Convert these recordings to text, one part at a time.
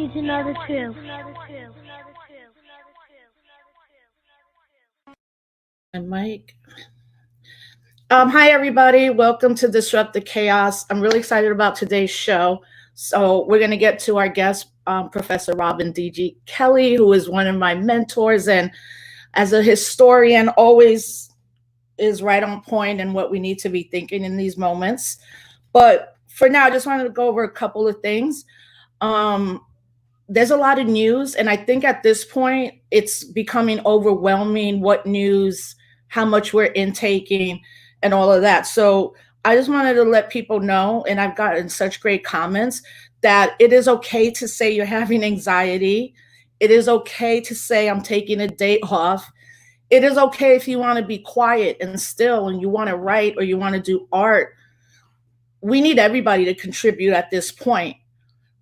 need to know the truth. And Mike. Hi, everybody. Welcome to Disrupt the Chaos. I'm really excited about today's show. So we're going to get to our guest, Professor Robin D.G. Kelley, who is one of my mentors and as a historian always is right on point in what we need to be thinking in these moments. But for now, I just wanted to go over a couple of things. There's a lot of news, and I think at this point, it's becoming overwhelming what news, how much we're intaking, and all of that. So I just wanted to let people know, and I've gotten such great comments, that it is okay to say you're having anxiety. It is okay to say I'm taking a day off. It is okay if you want to be quiet and still and you want to write or you want to do art. We need everybody to contribute at this point.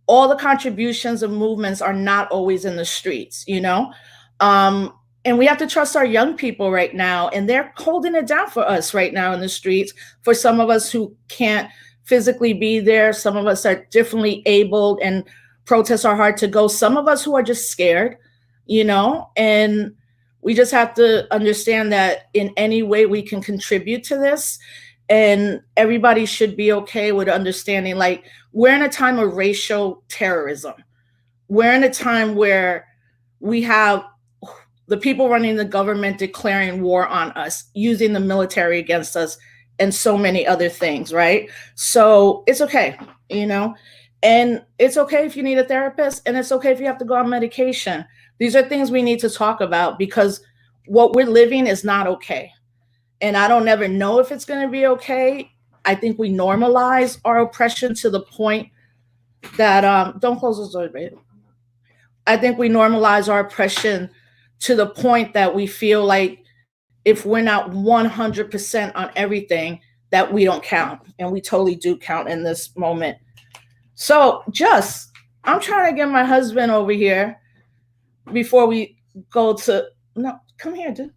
All the contributions and movements are not always in the streets, you know? And we have to trust our young people right now, and they're holding it down for us right now in the streets. For some of us who can't physically be there, some of us are differently abled and protests are hard to go. Some of us who are just scared, you know, and we just have to understand that in any way we can contribute to this, and everybody should be okay with understanding, like, we're in a time of racial terrorism. We're in a time where we have the people running the government declaring war on us, using the military against us, and so many other things, right? So it's okay, you know, and it's okay if you need a therapist, and it's okay if you have to go on medication. These are things we need to talk about because what we're living is not okay. And I don't ever know if it's going to be okay. I think we normalize our oppression to the point that, don't close the door, babe. I think we normalize our oppression to the point that we feel like if we're not 100% on everything, that we don't count. And we totally do count in this moment. So I'm trying to get my husband over here before we go to, no, come here, dude.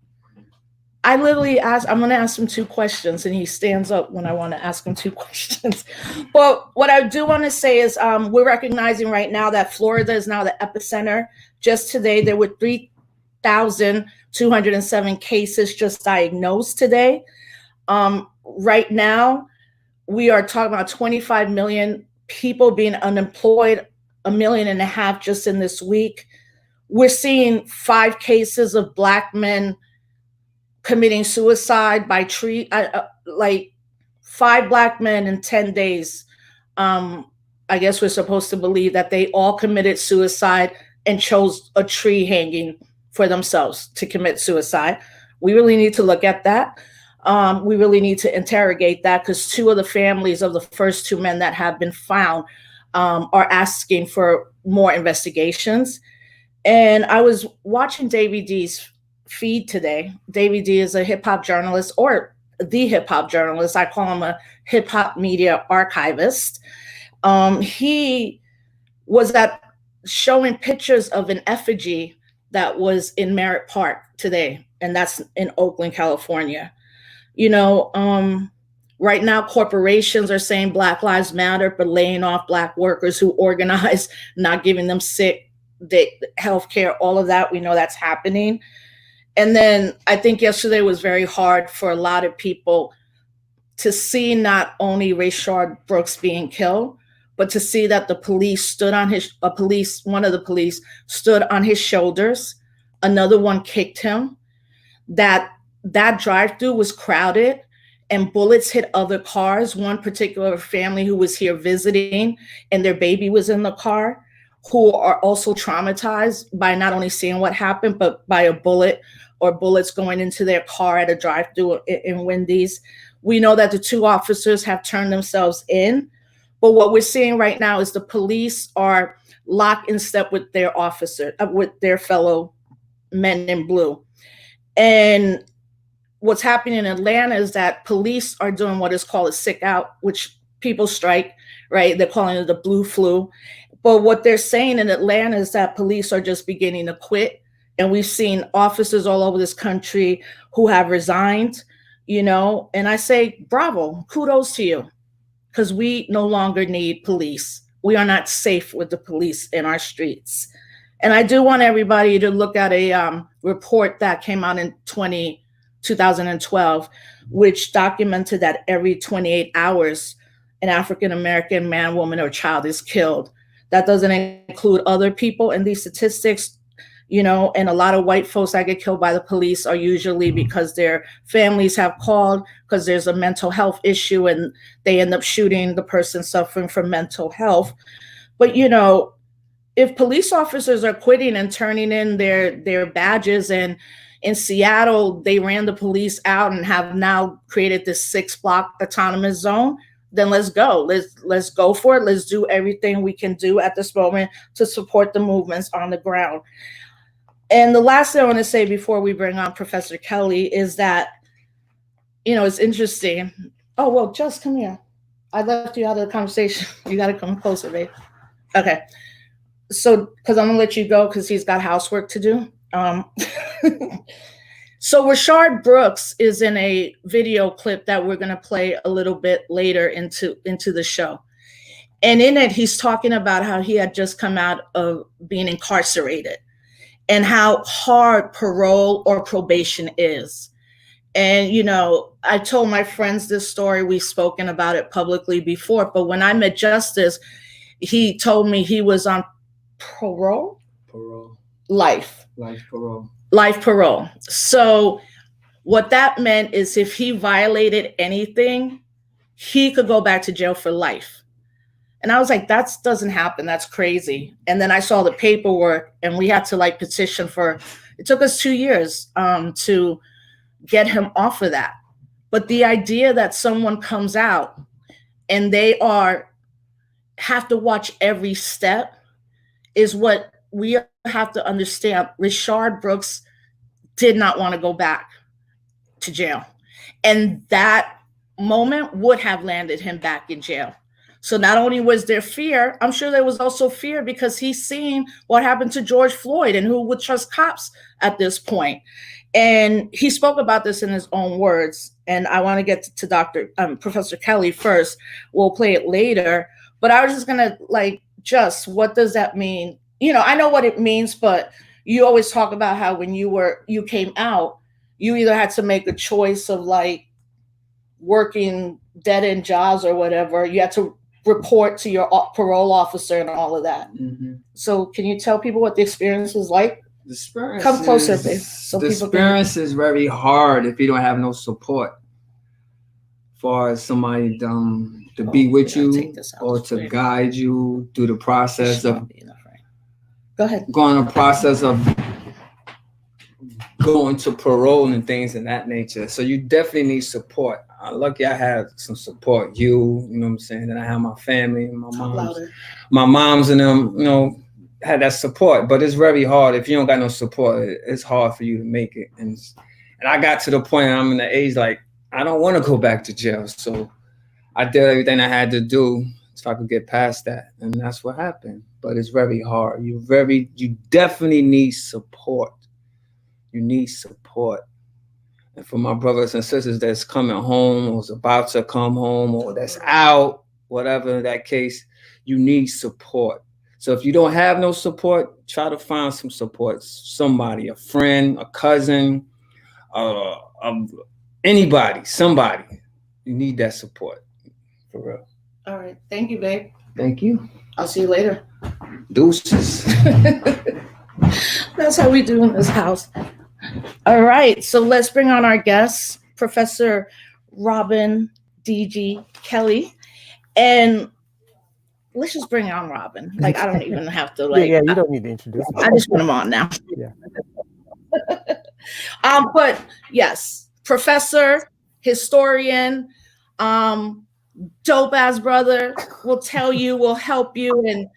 I literally I'm going to ask him 2 questions, and he stands up when I want to ask him 2 questions. But what I do want to say is we're recognizing right now that Florida is now the epicenter. Just today, there were 3,207 cases just diagnosed today. Right now, we are talking about 25 million people being unemployed, 1.5 million just in this week. We're seeing 5 cases of Black men committing suicide by tree, like 5 Black men in 10 days. I guess we're supposed to believe that they all committed suicide and chose a tree hanging for themselves to commit suicide. We really need to look at that. We really need to interrogate that, because 2 of the families of the first 2 men that have been found are asking for more investigations. And I was watching David D's feed today. David D is a hip hop journalist, or the hip hop journalist. I call him a hip hop media archivist. He was showing pictures of an effigy that was in Merritt Park today, and that's in Oakland, California. You know, right now corporations are saying Black Lives Matter, but laying off Black workers who organize, not giving them health care, all of that. We know that's happening. And then I think yesterday was very hard for a lot of people to see not only Rayshard Brooks being killed, but to see that the police stood on one of the police stood on his shoulders. Another one kicked him. That drive-through was crowded and bullets hit other cars. One particular family who was here visiting and their baby was in the car, who are also traumatized by not only seeing what happened, but by a bullet or bullets going into their car at a drive-thru in Wendy's. We know that the 2 officers have turned themselves in, but what we're seeing right now is the police are locked in step with their with their fellow men in blue. And what's happening in Atlanta is that police are doing what is called a sick out, which people strike, right? They're calling it the blue flu. But what they're saying in Atlanta is that police are just beginning to quit. And we've seen officers all over this country who have resigned, you know, and I say, bravo, kudos to you, because we no longer need police. we are not safe with the police in our streets. And I do want everybody to look at a report that came out in 2012, which documented that every 28 hours, an African-American man, woman, or child is killed. That doesn't include other people in these statistics, you know, and a lot of white folks that get killed by the police are usually because their families have called because there's a mental health issue and they end up shooting the person suffering from mental health. But, you know, if police officers are quitting and turning in their badges, and in Seattle, they ran the police out and have now created this 6-block autonomous zone, then let's go. Let's go for it. Let's do everything we can do at this moment to support the movements on the ground. And the last thing I want to say before we bring on Professor Kelley is that, you know, it's interesting. Oh, well, just come here. I left you out of the conversation. You got to come closer, babe. Okay. So, because I'm going to let you go because he's got housework to do. So Rayshard Brooks is in a video clip that we're going to play a little bit later into the show. And in it, he's talking about how he had just come out of being incarcerated and how hard parole or probation is. And, you know, I told my friends this story. We've spoken about it publicly before. But when I met Justice, he told me he was on parole? Life parole. Life parole. So what that meant is if he violated anything, he could go back to jail for life. And I was like, that doesn't happen. That's crazy. And then I saw the paperwork and we had to like petition for, it took us 2 years to get him off of that. But the idea that someone comes out and they have to watch every step is what we have to understand. Rayshard Brooks did not want to go back to jail. And that moment would have landed him back in jail. So not only was there fear, I'm sure there was also fear because he's seen what happened to George Floyd and who would trust cops at this point. And he spoke about this in his own words. And I want to get to Professor Kelley first. We'll play it later. But I was just going to what does that mean? You know, I know what it means, but you always talk about how when you came out, you either had to make a choice of like working dead-end jobs or whatever. You had to report to your parole officer and all of that. Mm-hmm. So can you tell people what the experience was like? The experience Come closer, babe. So the experience is very hard if you don't have no support. As far as somebody to be with you or to guide you through the process of Go ahead. Going the process of going to parole and things of that nature. So you definitely need support. Lucky I had some support. You know what I'm saying? Then I have my family, my moms and them, you know, had that support. But it's very hard. If you don't got no support, it's hard for you to make it. And I got to the point I'm in the age like, I don't want to go back to jail. So I did everything I had to do so I could get past that. And that's what happened. But it's very hard. You definitely need support. You need support. And for my brothers and sisters that's coming home or is about to come home or that's out, whatever that case, you need support. So if you don't have no support, try to find some support. Somebody, a friend, a cousin, anybody, somebody. You need that support. For real. All right. Thank you, babe. Thank you. I'll see you later. Deuces. That's how we do in this house. All right. So let's bring on our guest, Professor Robin D.G. Kelley. And let's just bring on Robin. Like, I don't even have to yeah, you don't need to introduce me. I just put him on now. Yeah. But yes, professor, historian, dope ass brother, will tell you, will help you. And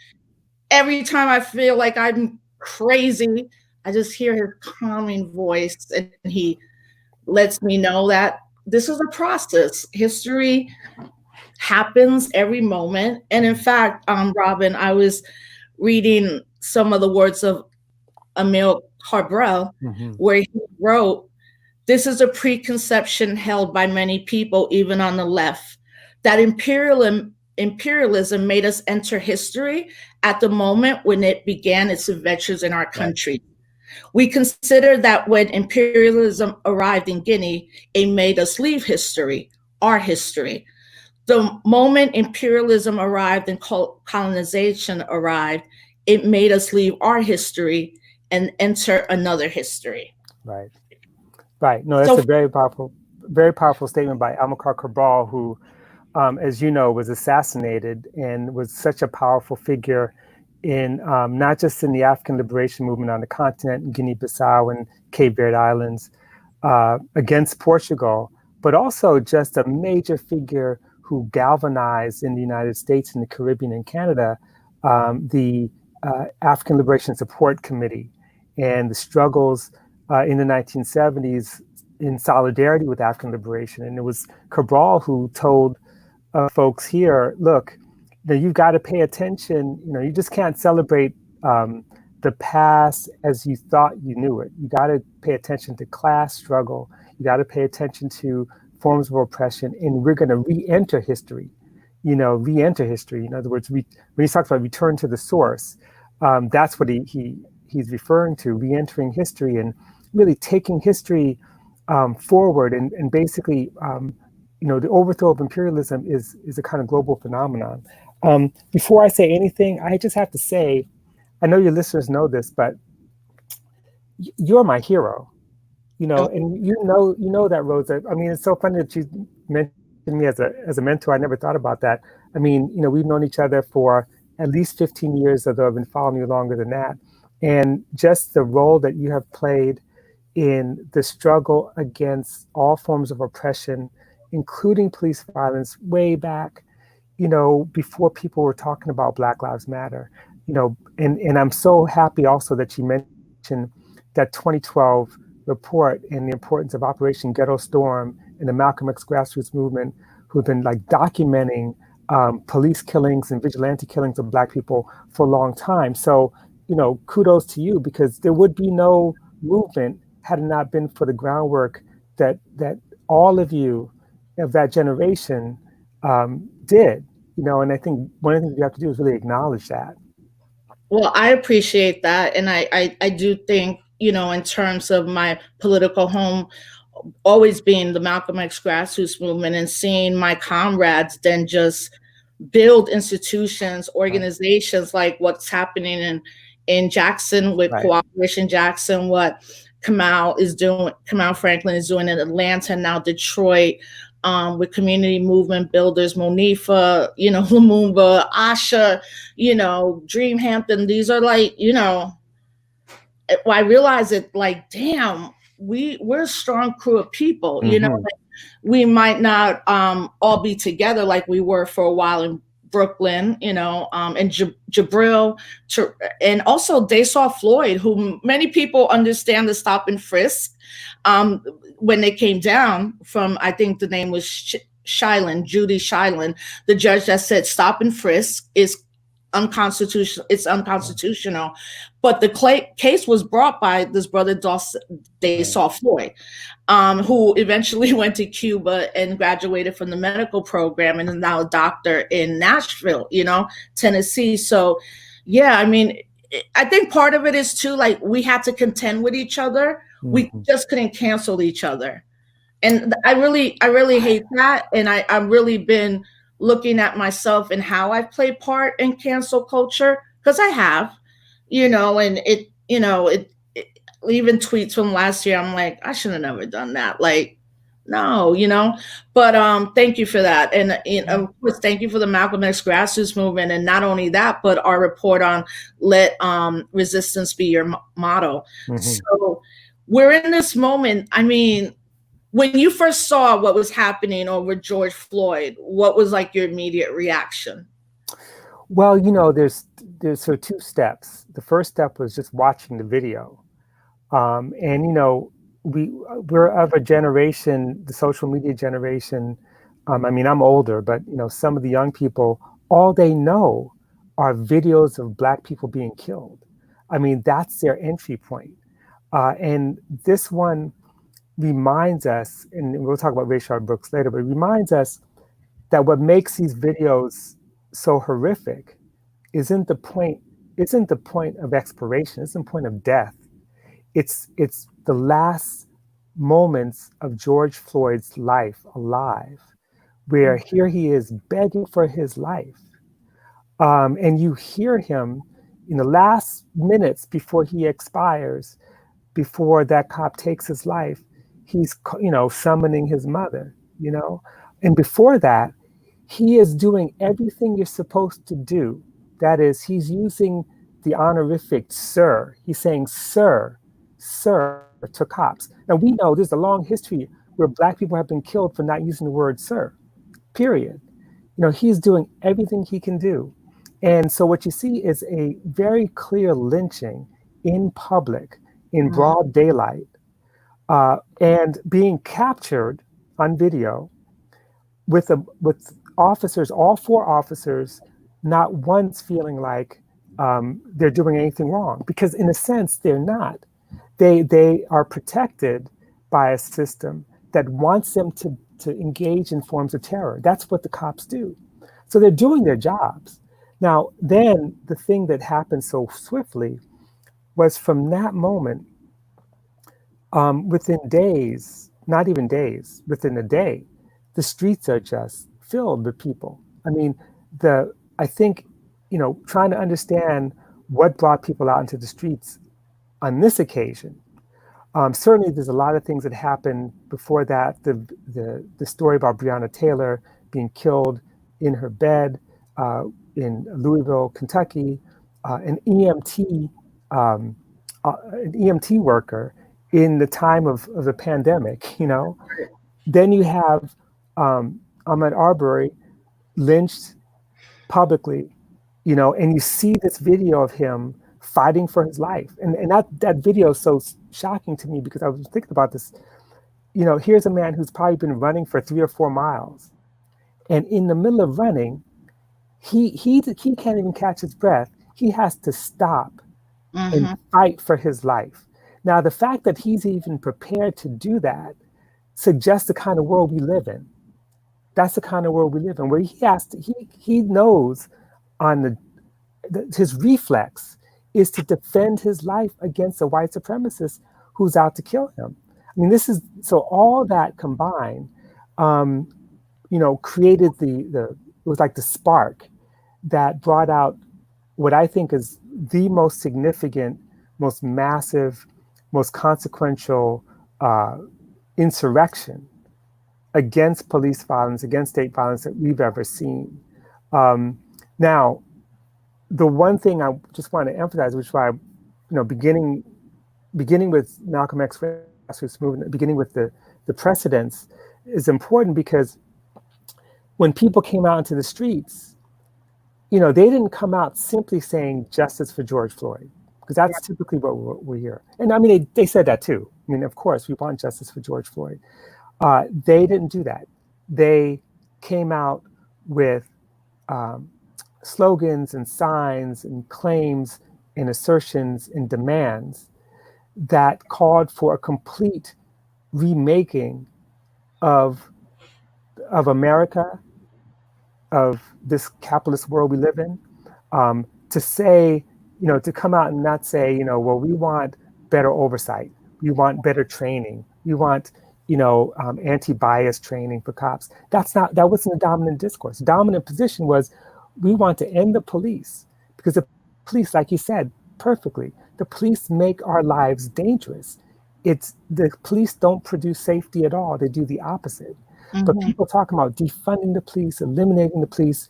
every time I feel like I'm crazy, I just hear his calming voice and he lets me know that this is a process. History happens every moment. And in fact, Robin, I was reading some of the words of Emil Harbel, where he wrote, "This is a preconception held by many people, even on the left, that imperialism made us enter history at the moment when it began its adventures in our country. We consider that when imperialism arrived in Guinea, it made us leave history, our history. The moment imperialism arrived and colonization arrived, it made us leave our history and enter another history. Right. Right. No, that's a very powerful statement by Amilcar Cabral, who, as you know, was assassinated and was such a powerful figure in not just in the African liberation movement on the continent, in Guinea-Bissau and Cape Verde Islands, against Portugal, but also just a major figure who galvanized in the United States and the Caribbean and Canada the African Liberation Support Committee and the struggles in the 1970s in solidarity with African liberation. And it was Cabral who told folks here, look, you've got to pay attention. You just can't celebrate the past as you thought you knew it. You got to pay attention to class struggle. You got to pay attention to forms of oppression, and we're going to re-enter history. Re-enter history. In other words, when he talks about return to the source, that's what he's referring to, re-entering history and really taking history forward. And basically, the overthrow of imperialism is a kind of global phenomenon. Before I say anything, I just have to say, I know your listeners know this, but you're my hero. And you know that, Rosa. I mean, it's so funny that you mentioned me as a mentor. I never thought about that. I mean, we've known each other for at least 15 years, although I've been following you longer than that. And just the role that you have played in the struggle against all forms of oppression, including police violence, way back, before people were talking about Black Lives Matter. And I'm so happy also that you mentioned that 2012 report and the importance of Operation Ghetto Storm and the Malcolm X grassroots movement, who've been documenting police killings and vigilante killings of Black people for a long time. So, kudos to you, because there would be no movement had it not been for the groundwork that all of you of that generation did. And I think one of the things you have to do is really acknowledge that. Well, I appreciate that. And I do think, in terms of my political home, always being the Malcolm X grassroots movement and seeing my comrades then just build institutions, organizations like what's happening in Jackson with Cooperation Jackson, what Kamau Franklin is doing in Atlanta, now Detroit, with community movement builders, Monifa, Lumumba, Asha, Dreamhampton. These are I realize it damn, we're a strong crew of people, we might not all be together like we were for a while in Brooklyn, and Jabril, and also they saw Floyd, who many people understand the stop and frisk when they came down from, I think the name was Judy Shiland, the judge that said stop and frisk is unconstitutional. It's unconstitutional. But the case was brought by this brother they saw Floyd, who eventually went to Cuba and graduated from the medical program and is now a doctor in Nashville, Tennessee. So, yeah, I mean, I think part of it is too, we had to contend with each other. Mm-hmm. We just couldn't cancel each other. And I really hate that. And I've really been looking at myself and how I play part in cancel culture, because I have, and it even tweets from last year, I'm like, I should have never done that. No, but thank you for that. And of course, thank you for the Malcolm X grassroots movement. And not only that, but our report on let resistance be your motto. Mm-hmm. So we're in this moment. I mean, when you first saw what was happening over George Floyd, what was your immediate reaction? Well, there's sort of two steps. The first step was just watching the video. And, we're of a generation, the social media generation. I mean, I'm older, but, some of the young people, all they know are videos of Black people being killed. I mean, that's their entry point. And this one reminds us, and we'll talk about Rayshard Brooks later, but it reminds us that what makes these videos so horrific isn't the point of expiration, isn't the point of death. It's the last moments of George Floyd's life alive, where here he is begging for his life. And you hear him in the last minutes before he expires, before that cop takes his life, he's, summoning his mother, and before that, he is doing everything you're supposed to do. That is, he's using the honorific sir. He's saying sir to cops. Now we know there's a long history where Black people have been killed for not using the word sir, period. He's doing everything he can do. And so what you see is a very clear lynching in public, in broad daylight, and being captured on video with officers, all four officers, not once feeling like they're doing anything wrong, because in a sense they're not. They are protected by a system that wants them to engage in forms of terror. That's what the cops do. So they're doing their jobs. Now, then the thing that happened so swiftly was from that moment, within days, not even days, within a day, the streets are just filled with people. I mean, I think, trying to understand what brought people out into the streets on this occasion. Certainly, there's a lot of things that happened before that. The story about Breonna Taylor being killed in her bed in Louisville, Kentucky, an EMT worker in the time of the pandemic. Then you have Ahmaud Arbery lynched publicly, and you see this video of him fighting for his life. And that video is so shocking to me, because I was thinking about this. Here's a man who's probably been running for 3 or 4 miles. And in the middle of running, he can't even catch his breath. He has to stop and fight for his life. Now, the fact that he's even prepared to do that suggests the kind of world we live in. That's the kind of world we live in, where he knows his reflex is to defend his life against a white supremacist who's out to kill him. I mean, so all that combined, created it was like the spark that brought out what I think is the most significant, most massive, most consequential insurrection against police violence, against state violence that we've ever seen. Now, the one thing I just want to emphasize, which is why, beginning with Malcolm X grassroots movement, beginning with the precedents, is important, because when people came out into the streets, they didn't come out simply saying justice for George Floyd, because that's typically what we hear. And I mean, they said that too. I mean, of course, we want justice for George Floyd. They didn't do that. They came out with slogans and signs and claims and assertions and demands that called for a complete remaking of America, of this capitalist world we live in. To say, to come out and not say, well, we want better oversight, we want better training, we want anti-bias training for cops. That wasn't the dominant discourse. The dominant position was, we want to end the police, because the police, like you said perfectly, the police make our lives dangerous. The police don't produce safety at all. They do the opposite. But people talk about defunding the police, eliminating the police,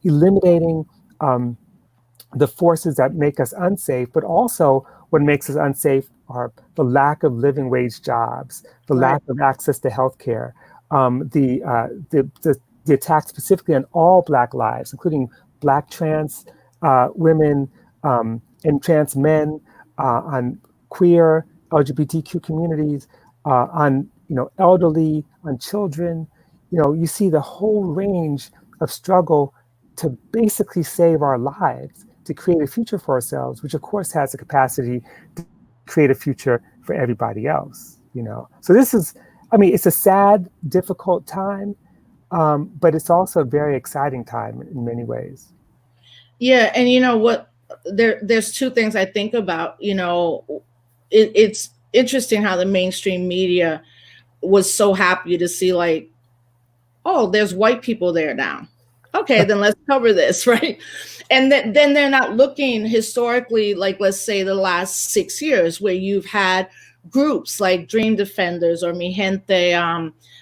eliminating the forces that make us unsafe, but also what makes us unsafe are the lack of living wage jobs, the lack of access to healthcare, the attack specifically on all Black lives, including Black trans women and trans men, on queer LGBTQ communities, on elderly, on children. You see the whole range of struggle to basically save our lives, to create a future for ourselves, which of course has the capacity to create a future for everybody else. So this is, it's a sad, difficult time. but it's also a very exciting time in many ways. Yeah, and you know what? There's two things I think about. You know, it's interesting how the mainstream media was so happy to see, like, oh, there's white people there now. Okay, then let's cover this, right? And then they're not looking historically, like, let's say the last 6 years, where you've had groups like Dream Defenders or Mi Gente,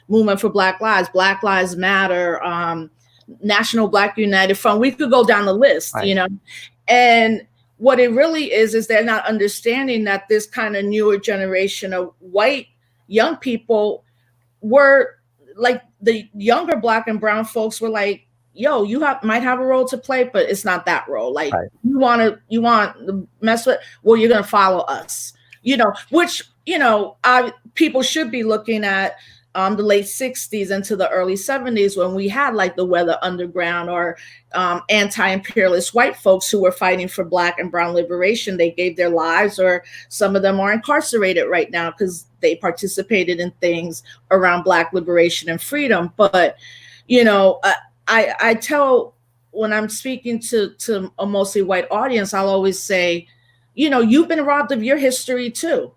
Movement for Black Lives Matter, National Black United Front. We could go down the list, right. You know, and what it really is they're not understanding that this kind of newer generation of white young people were like, the younger Black and brown folks were like, yo, you might have a role to play, but it's not that role. Like, right. you want to mess with, well, you're going to follow us, you know, which, you know, people should be looking at the late 60s into the early 70s, when we had like the Weather Underground or anti-imperialist white folks who were fighting for Black and brown liberation. They gave their lives, or some of them are incarcerated right now because they participated in things around Black liberation and freedom. But, you know, I tell, when I'm speaking to a mostly white audience, I'll always say, you know, you've been robbed of your history too.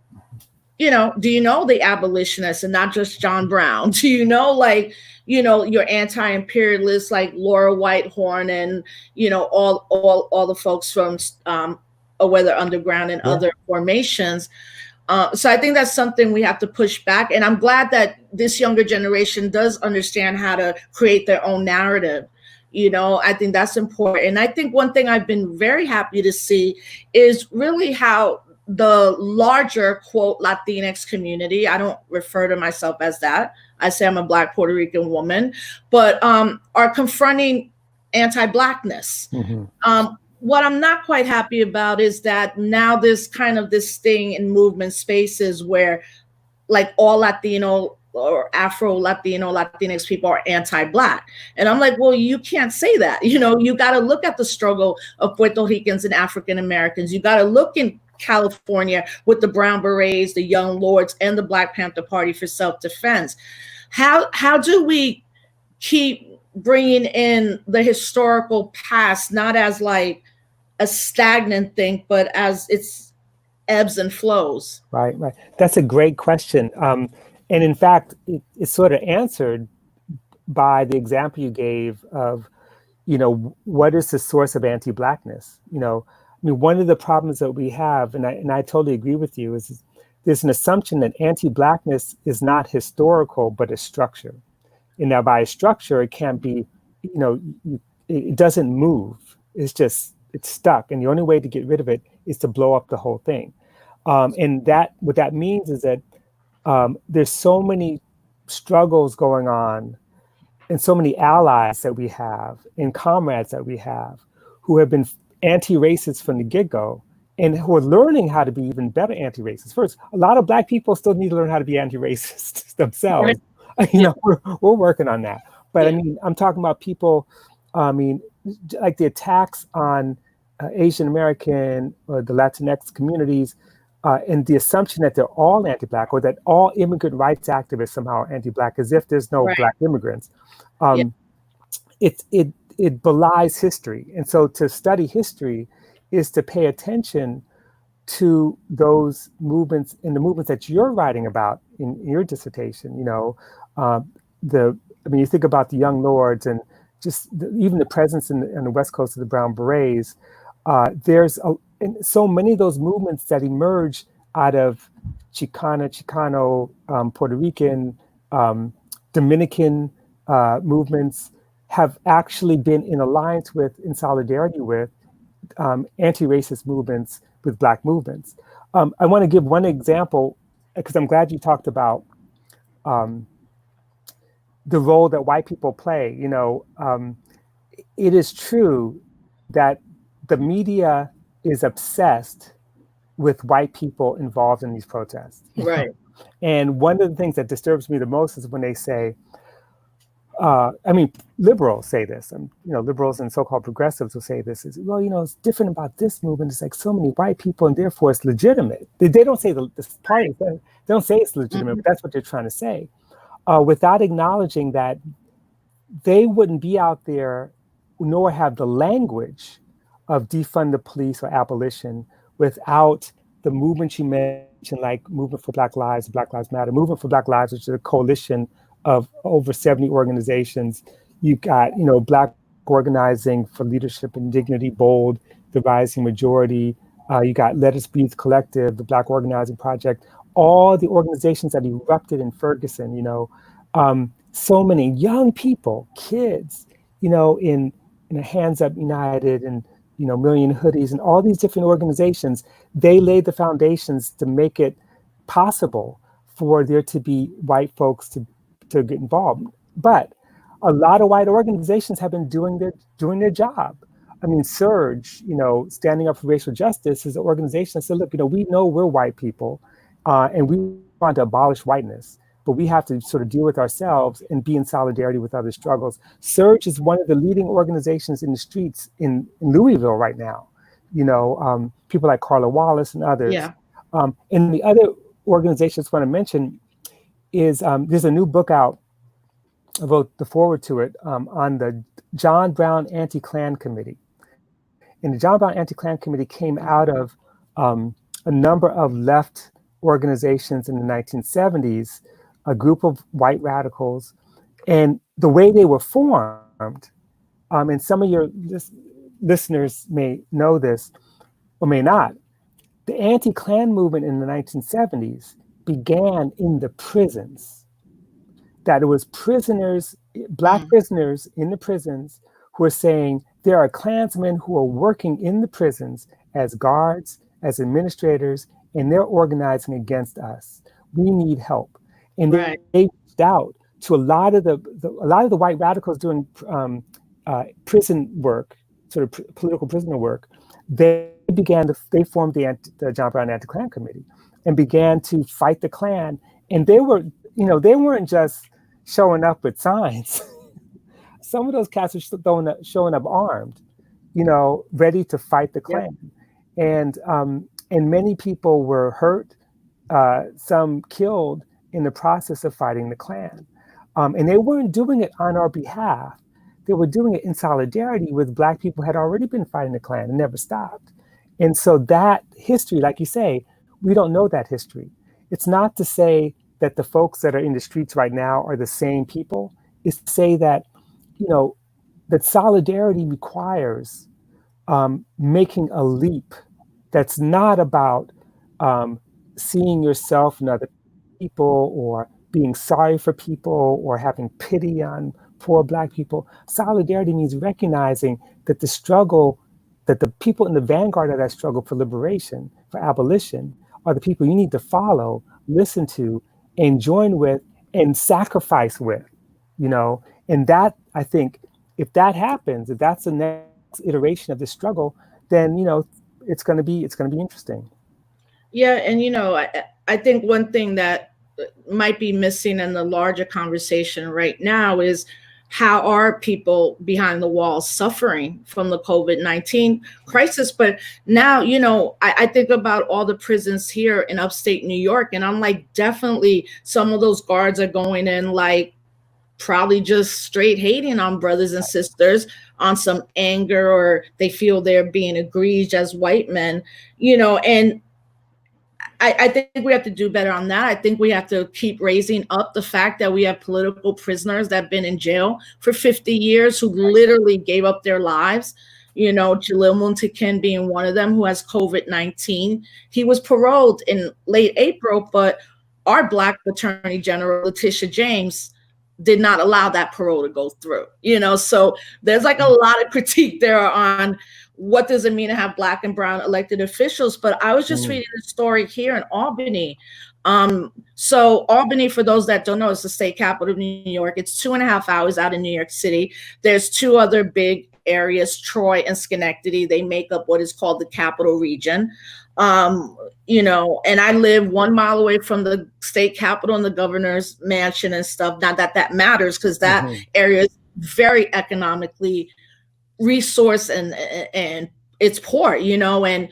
You know, do you know the abolitionists and not just John Brown? Do you know, like, you know, your anti-imperialists like Laura Whitehorn and, you know, all the folks from A Weather Underground and other formations? So I think that's something we have to push back. And I'm glad that this younger generation does understand how to create their own narrative. You know, I think that's important. And I think one thing I've been very happy to see is really how the larger, quote, Latinx community, I don't refer to myself as that, I say I'm a Black Puerto Rican woman, but are confronting anti-Blackness. Mm-hmm. What I'm not quite happy about is that now there's kind of this thing in movement spaces where, like, all Latino or Afro-Latino, Latinx people are anti-Black. And I'm like, well, you can't say that. You know, you got to look at the struggle of Puerto Ricans and African Americans. You got to look in California with the Brown Berets, the Young Lords, and the Black Panther Party for self-defense. How do we keep bringing in the historical past, not as like a stagnant thing, but as its ebbs and flows? Right. That's a great question. And in fact, it's sort of answered by the example you gave of, you know, what is the source of anti-Blackness? You know, I mean, one of the problems that we have, and I totally agree with you, is there's an assumption that anti-Blackness is not historical, but a structure. And now by a structure, it can't be, you know, it doesn't move. It's stuck. And the only way to get rid of it is to blow up the whole thing. And what that means is that there's so many struggles going on and so many allies that we have and comrades that we have who have been anti-racist from the get-go and who are learning how to be even better anti-racist. First, a lot of Black people still need to learn how to be anti-racist themselves. Right. You know, we're working on that. But I mean, I'm talking about people, I mean, like the attacks on Asian American or the Latinx communities, and the assumption that they're all anti-Black, or that all immigrant rights activists somehow are anti-Black, as if there's no Black immigrants. It belies history. And so to study history is to pay attention to those movements and the movements that you're writing about in your dissertation. You know, you think about the Young Lords and just even the presence on the West Coast of the Brown Berets. And so many of those movements that emerge out of Chicano, Puerto Rican, Dominican movements have actually been in alliance with, in solidarity with, anti-racist movements, with Black movements. I want to give one example, because I'm glad you talked about the role that white people play. You know, it is true that the media is obsessed with white people involved in these protests. Right. And one of the things that disturbs me the most is when they say, I mean, liberals say this, and you know, liberals and so-called progressives will say this, is, well, you know, it's different about this movement. It's like so many white people, and therefore it's legitimate. They don't say this party, they don't say it's legitimate, but that's what they're trying to say, without acknowledging that they wouldn't be out there nor have the language of defund the police or abolition without the movement you mentioned, like Movement for Black Lives, Black Lives Matter, Movement for Black Lives, which is a coalition of over 70 organizations. You've got, Black Organizing for Leadership and Dignity, BOLD, the Rising Majority. You got Let Us Breathe Collective, the Black Organizing Project, all the organizations that erupted in Ferguson, so many young people, kids, in Hands Up United and, Million Hoodies and all these different organizations, they laid the foundations to make it possible for there to be white folks to get involved. But a lot of white organizations have been doing their job. I mean, Surge, Standing Up for Racial Justice is an organization that said, look, we know we're white people and we want to abolish whiteness, but we have to sort of deal with ourselves and be in solidarity with other struggles. Surge is one of the leading organizations in the streets in Louisville right now. People like Carla Wallace and others. Yeah. And the other organizations I want to mention is there's a new book out, I wrote the forward to it, on the John Brown Anti-Klan Committee. And the John Brown Anti-Klan Committee came out of a number of left organizations in the 1970s, a group of white radicals, and the way they were formed, and some of your listeners may know this or may not, the anti-Klan movement in the 1970s began in the prisons. That it was prisoners, Black prisoners in the prisons who are saying there are Klansmen who are working in the prisons as guards, as administrators, and they're organizing against us. We need help. And they reached out to a lot of the white radicals doing prison work, sort of political prisoner work. They formed the John Brown Anti-Klan Committee and began to fight the Klan. And they weren't just showing up with signs. Some of those cats were showing up armed, ready to fight the Klan. Yeah. And many people were hurt, some killed in the process of fighting the Klan. And they weren't doing it on our behalf. They were doing it in solidarity with Black people who had already been fighting the Klan and never stopped. And so that history, like you say, we don't know that history. It's not to say that the folks that are in the streets right now are the same people. It's to say that, that solidarity requires making a leap that's not about seeing yourself in other people or being sorry for people or having pity on poor Black people. Solidarity means recognizing that the struggle, that the people in the vanguard of that struggle for liberation, for abolition, are the people you need to follow, listen to, and join with, and sacrifice with, And that, I think, if that happens, if that's the next iteration of the struggle, then, it's going to be interesting. Yeah. And, I think one thing that might be missing in the larger conversation right now is how are people behind the walls suffering from the COVID-19 crisis? But now, I think about all the prisons here in upstate New York, and I'm like, definitely some of those guards are going in like probably just straight hating on brothers and sisters on some anger, or they feel they're being egregious as white men, and I think we have to do better on that. I think we have to keep raising up the fact that we have political prisoners that have been in jail for 50 years who literally gave up their lives. Jalil Muntekin being one of them, who has COVID-19. He was paroled in late April, but our Black Attorney General, Letitia James, did not allow that parole to go through. So there's like a lot of critique there on what does it mean to have Black and brown elected officials? But I was just reading a story here in Albany. So Albany, for those that don't know, is the state capital of New York. It's 2.5 hours out of New York City. There's two other big areas, Troy and Schenectady. They make up what is called the capital region. And I live 1 mile away from the state capitol and the governor's mansion and stuff. Not that that matters, because that area is very economically resource and it's poor, and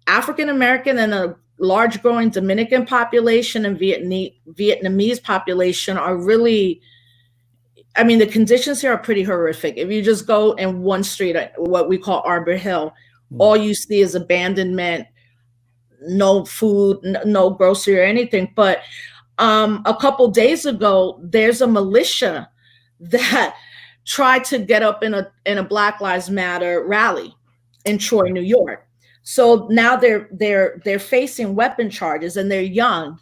African American and a large growing Dominican population and Vietnamese population are really, I mean, the conditions here are pretty horrific. If you just go in one street, what we call Arbor Hill, all you see is abandonment, no food, no grocery or anything. But a couple days ago, there's a militia that tried to get up in a Black Lives Matter rally in Troy, New York. So now they're facing weapon charges, and they're young,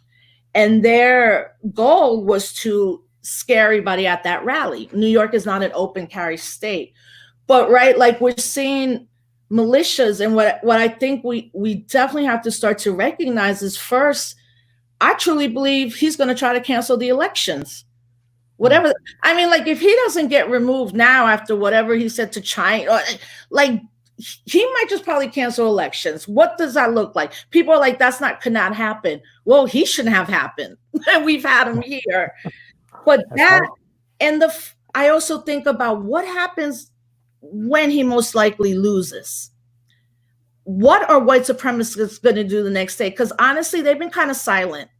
and their goal was to scare everybody at that rally. New York is not an open carry state, but right, like we're seeing militias, and what I think we definitely have to start to recognize is, first, I truly believe he's going to try to cancel the elections. Whatever. I mean, like, if he doesn't get removed now after whatever he said to China, like, he might just probably cancel elections. What does that look like? People are like, could not happen. Well, he shouldn't have happened. We've had him here. But and I also think about what happens when he most likely loses. What are white supremacists going to do the next day? Because honestly, they've been kind of silent.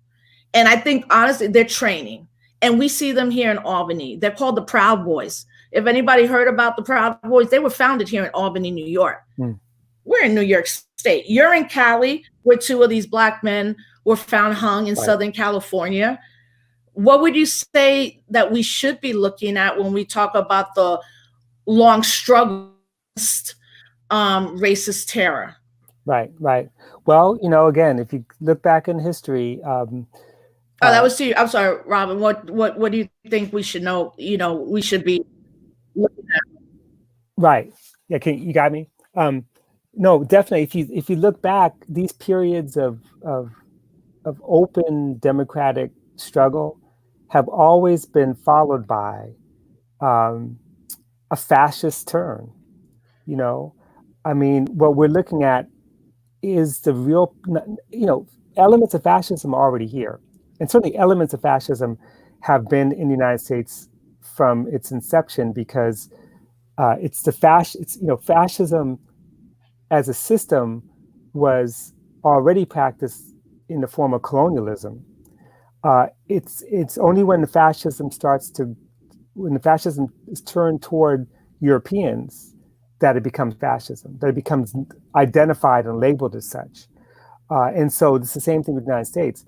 And I think, honestly, they're training. And we see them here in Albany. They're called the Proud Boys. If anybody heard about the Proud Boys, they were founded here in Albany, New York. We're in New York State. You're in Cali, where two of these Black men were found hung in Southern California. What would you say that we should be looking at when we talk about the long struggle against racist terror? Right. Well, again, if you look back in history, that was to you. I'm sorry, Robin. What do you think we should know? We should be looking at. Right. Yeah. You got me. No, definitely. If you look back, these periods of open democratic struggle have always been followed by a fascist turn. I mean, what we're looking at is the real, elements of fascism are already here. And certainly elements of fascism have been in the United States from its inception, because fascism as a system was already practiced in the form of colonialism. It's only when the fascism is turned toward Europeans that it becomes fascism, that it becomes identified and labeled as such. And so it's the same thing with the United States.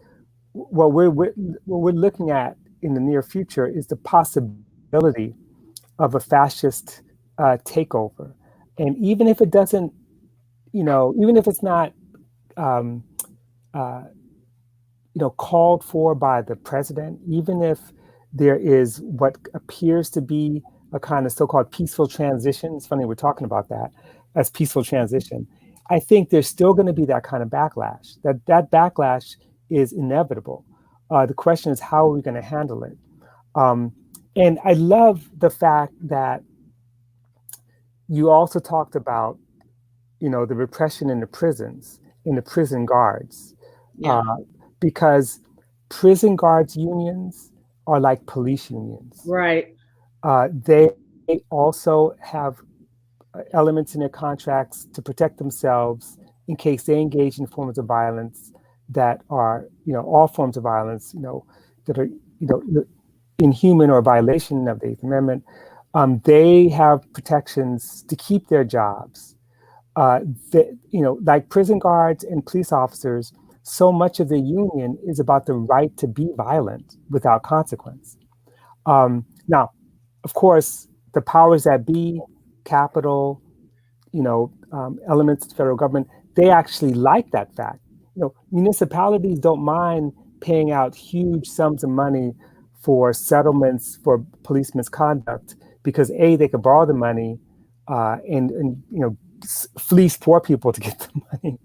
What we're looking at in the near future is the possibility of a fascist takeover. And even if it doesn't, even if it's not, called for by the president, even if there is what appears to be a kind of so-called peaceful transition. It's funny we're talking about that as peaceful transition. I think there's still going to be that kind of backlash. That backlash is inevitable. The question is, how are we going to handle it? And I love the fact that you also talked about, the repression in the prisons, in the prison guards, because prison guards unions are like police unions. Right. They also have elements in their contracts to protect themselves in case they engage in forms of violence that are, all forms of violence, that are, inhuman or violation of the Eighth Amendment. They have protections to keep their jobs. Like prison guards and police officers, so much of the union is about the right to be violent without consequence. Now, of course, the powers that be, capital, elements of the federal government, they actually like that fact. Municipalities don't mind paying out huge sums of money for settlements for police misconduct, because A, they could borrow the money and fleece poor people to get the money.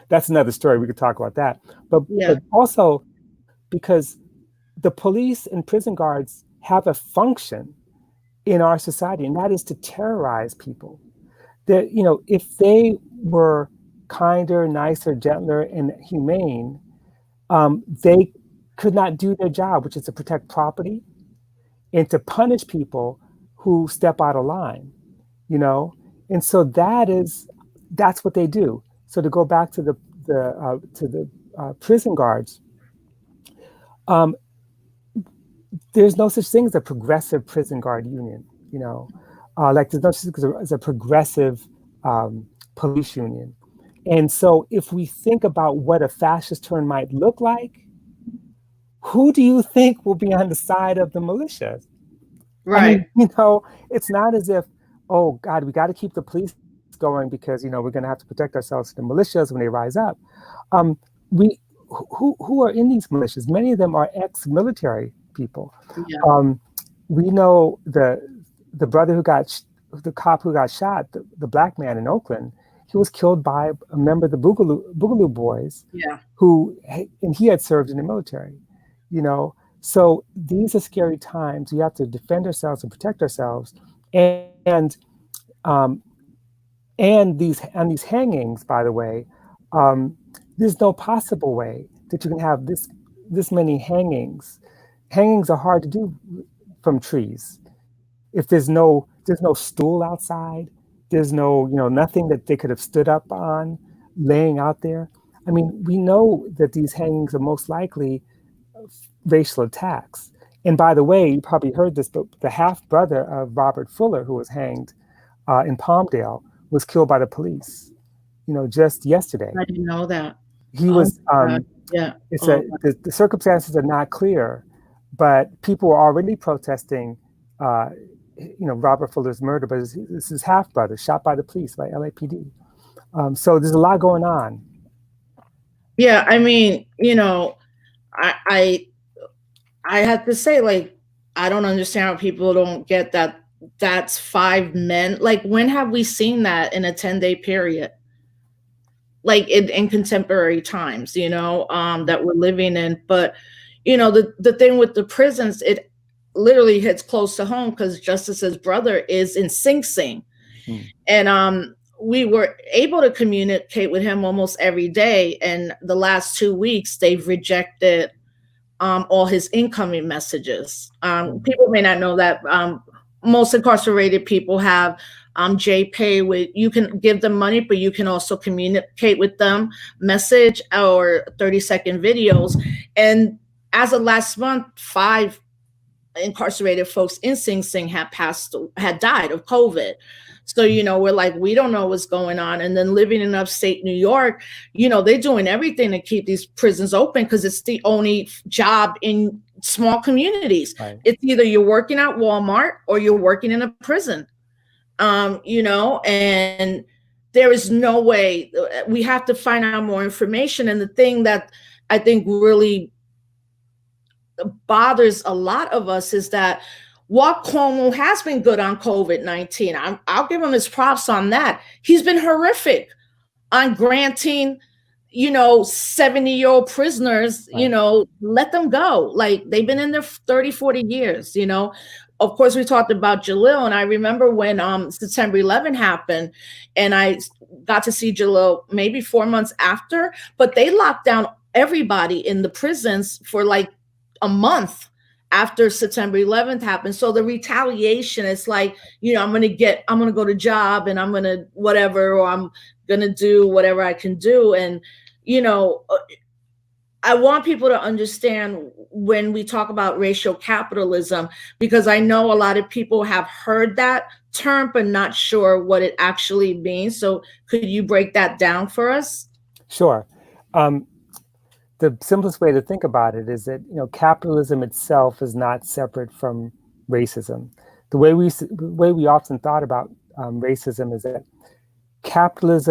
That's another story. We could talk about that. But also because the police and prison guards have a function in our society, and that is to terrorize people. That, if they were kinder, nicer, gentler, and humane, they could not do their job, which is to protect property and to punish people who step out of line, And so that's what they do. So to go back to the prison guards, there's no such thing as a progressive prison guard union, like there's no such thing as a progressive police union. And so if we think about what a fascist turn might look like, who do you think will be on the side of the militias? Right. I mean, it's not as if, oh God, we got to keep the police going because, we're going to have to protect ourselves from the militias when they rise up. Who are in these militias? Many of them are ex-military people. Yeah. We know the brother the cop who got shot, the black man in Oakland, he was killed by a member of the Boogaloo Boys. Yeah. And he had served in the military, So these are scary times. We have to defend ourselves and protect ourselves. And these hangings, by the way, there's no possible way that you can have this many hangings. Hangings are hard to do from trees. If there's no stool outside, there's no, nothing that they could have stood up on, laying out there. I mean, we know that these hangings are most likely racial attacks. And by the way, you probably heard this, but the half brother of Robert Fuller, who was hanged in Palmdale, was killed by the police, just yesterday. I didn't know that. He was, yeah. The circumstances are not clear, but people were already protesting, Robert Fuller's murder, but this is his half brother shot by the police, by LAPD. So there's a lot going on. Yeah, I mean, I have to say, like, I don't understand how people don't get that. That's 5 men. Like, when have we seen that in a 10-day period? Like in contemporary times, that we're living in. But, the thing with the prisons, it literally hits close to home because Justice's brother is in Sing Sing. And we were able to communicate with him almost every day. And the last 2 weeks, they've rejected all his incoming messages. People may not know that most incarcerated people have JPay, with you can give them money, but you can also communicate with them, message or 30-second videos. And as of last month, 5 incarcerated folks in Sing Sing had died of COVID. So, we're like, we don't know what's going on. And then living in upstate New York, they're doing everything to keep these prisons open because it's the only job in small communities. Right. It's either you're working at Walmart or you're working in a prison, and there is no way. We have to find out more information. And the thing that I think really bothers a lot of us is that Walk Cuomo has been good on COVID-19. I'll give him his props on that. He's been horrific on granting, 70-year-old prisoners, right. Let them go. Like, they've been in there 30, 40 years, Of course, we talked about Jalil, and I remember when September 11 happened, and I got to see Jalil maybe 4 months after, but they locked down everybody in the prisons for like a month after September 11th happened. So the retaliation is like, I'm going to go to job and I'm going to whatever, or I'm going to do whatever I can do. And, I want people to understand when we talk about racial capitalism, because I know a lot of people have heard that term, but not sure what it actually means. So could you break that down for us? Sure. The simplest way to think about it is that, capitalism itself is not separate from racism. The way we often thought about racism is that capitalists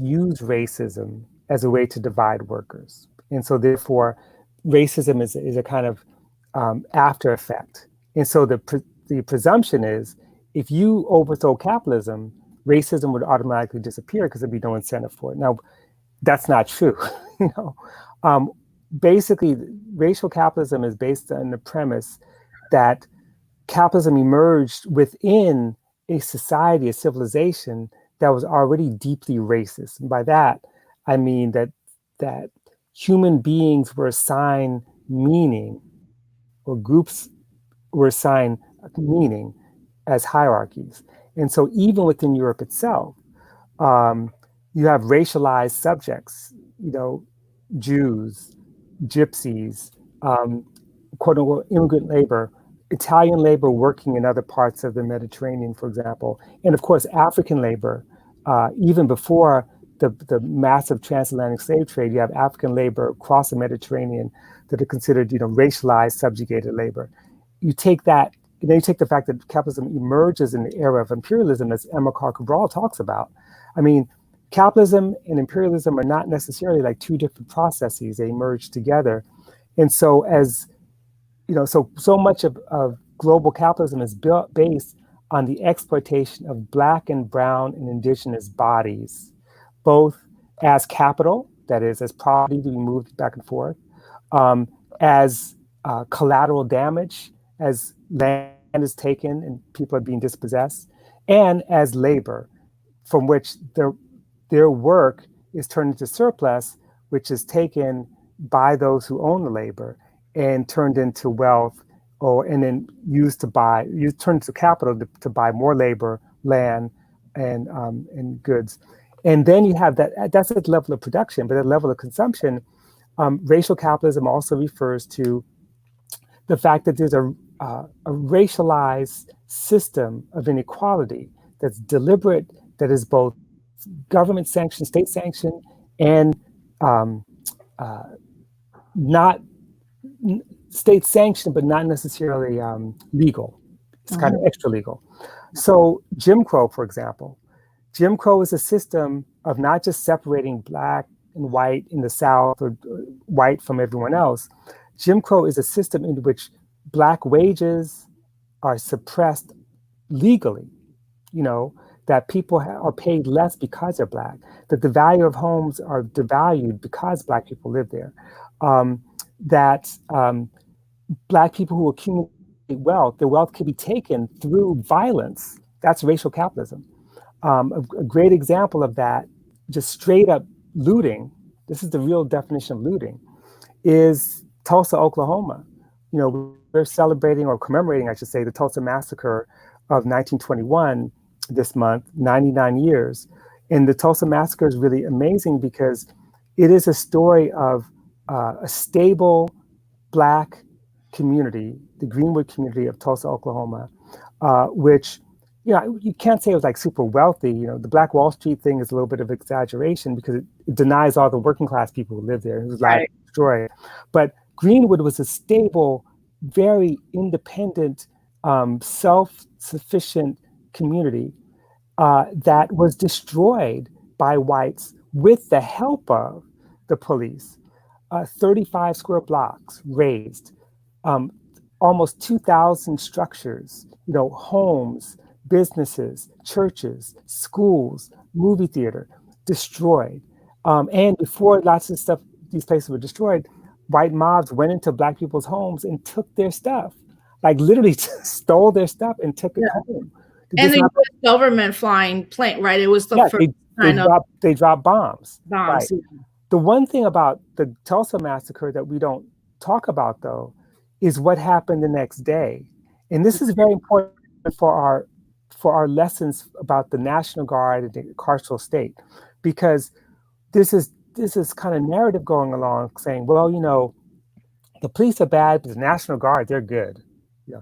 use racism as a way to divide workers. And so therefore, racism is a kind of after effect. And so the presumption is, if you overthrow capitalism, racism would automatically disappear because there'd be no incentive for it. Now, that's not true. Basically, racial capitalism is based on the premise that capitalism emerged within a society, a civilization that was already deeply racist. And by that, I mean that human beings were assigned meaning, or groups were assigned meaning as hierarchies. And so even within Europe itself, you have racialized subjects, Jews, gypsies, quote unquote immigrant labor, Italian labor working in other parts of the Mediterranean, for example, and of course African labor. Even before the massive transatlantic slave trade, you have African labor across the Mediterranean that are considered, racialized, subjugated labor. You take that, and then you take the fact that capitalism emerges in the era of imperialism, as Emma Cabral talks about. I mean, capitalism and imperialism are not necessarily like two different processes. They emerge together. And so so much of global capitalism is based on the exploitation of Black and brown and indigenous bodies, both as capital, that is, as property to be moved back and forth, as collateral damage, as land is taken and people are being dispossessed, and as labor, from which their work is turned into surplus, which is taken by those who own the labor and turned into wealth, and then turned into capital to buy more labor, land, and goods. And then you have that's at the level of production, but at the level of consumption, racial capitalism also refers to the fact that there's a racialized system of inequality that's deliberate, that is both government sanctioned, state sanctioned, and not state sanctioned, but not necessarily legal. It's kind of extra legal. So Jim Crow, for example, Jim Crow is a system of not just separating Black and white in the South, or white from everyone else. Jim Crow is a system in which Black wages are suppressed legally, that people are paid less because they're Black, that the value of homes are devalued because Black people live there, that Black people who accumulate wealth, their wealth can be taken through violence. That's racial capitalism. A great example of that, just straight up looting, this is the real definition of looting, is Tulsa, Oklahoma. We're celebrating, or commemorating, I should say, the Tulsa Massacre of 1921 this month, 99 years. And the Tulsa Massacre is really amazing because it is a story of a stable Black community, the Greenwood community of Tulsa, Oklahoma, which, you can't say it was like super wealthy. The Black Wall Street thing is a little bit of exaggeration because it denies all the working class people who live there. It was like destroyed. But Greenwood was a stable, very independent, self-sufficient community that was destroyed by whites with the help of the police. 35 square blocks razed, almost 2,000 structures, homes, businesses, churches, schools, movie theater, destroyed. And before lots of stuff, these places were destroyed, white mobs went into Black people's homes and took their stuff, like literally stole their stuff and took it home. And the US government flying plane, right? It was the first they dropped bombs. Right. The one thing about the Tulsa Massacre that we don't talk about, though, is what happened the next day. And this is very important for our lessons about the National Guard and the carceral state, because this is kind of narrative going along saying, well, the police are bad, but the National Guard, they're good.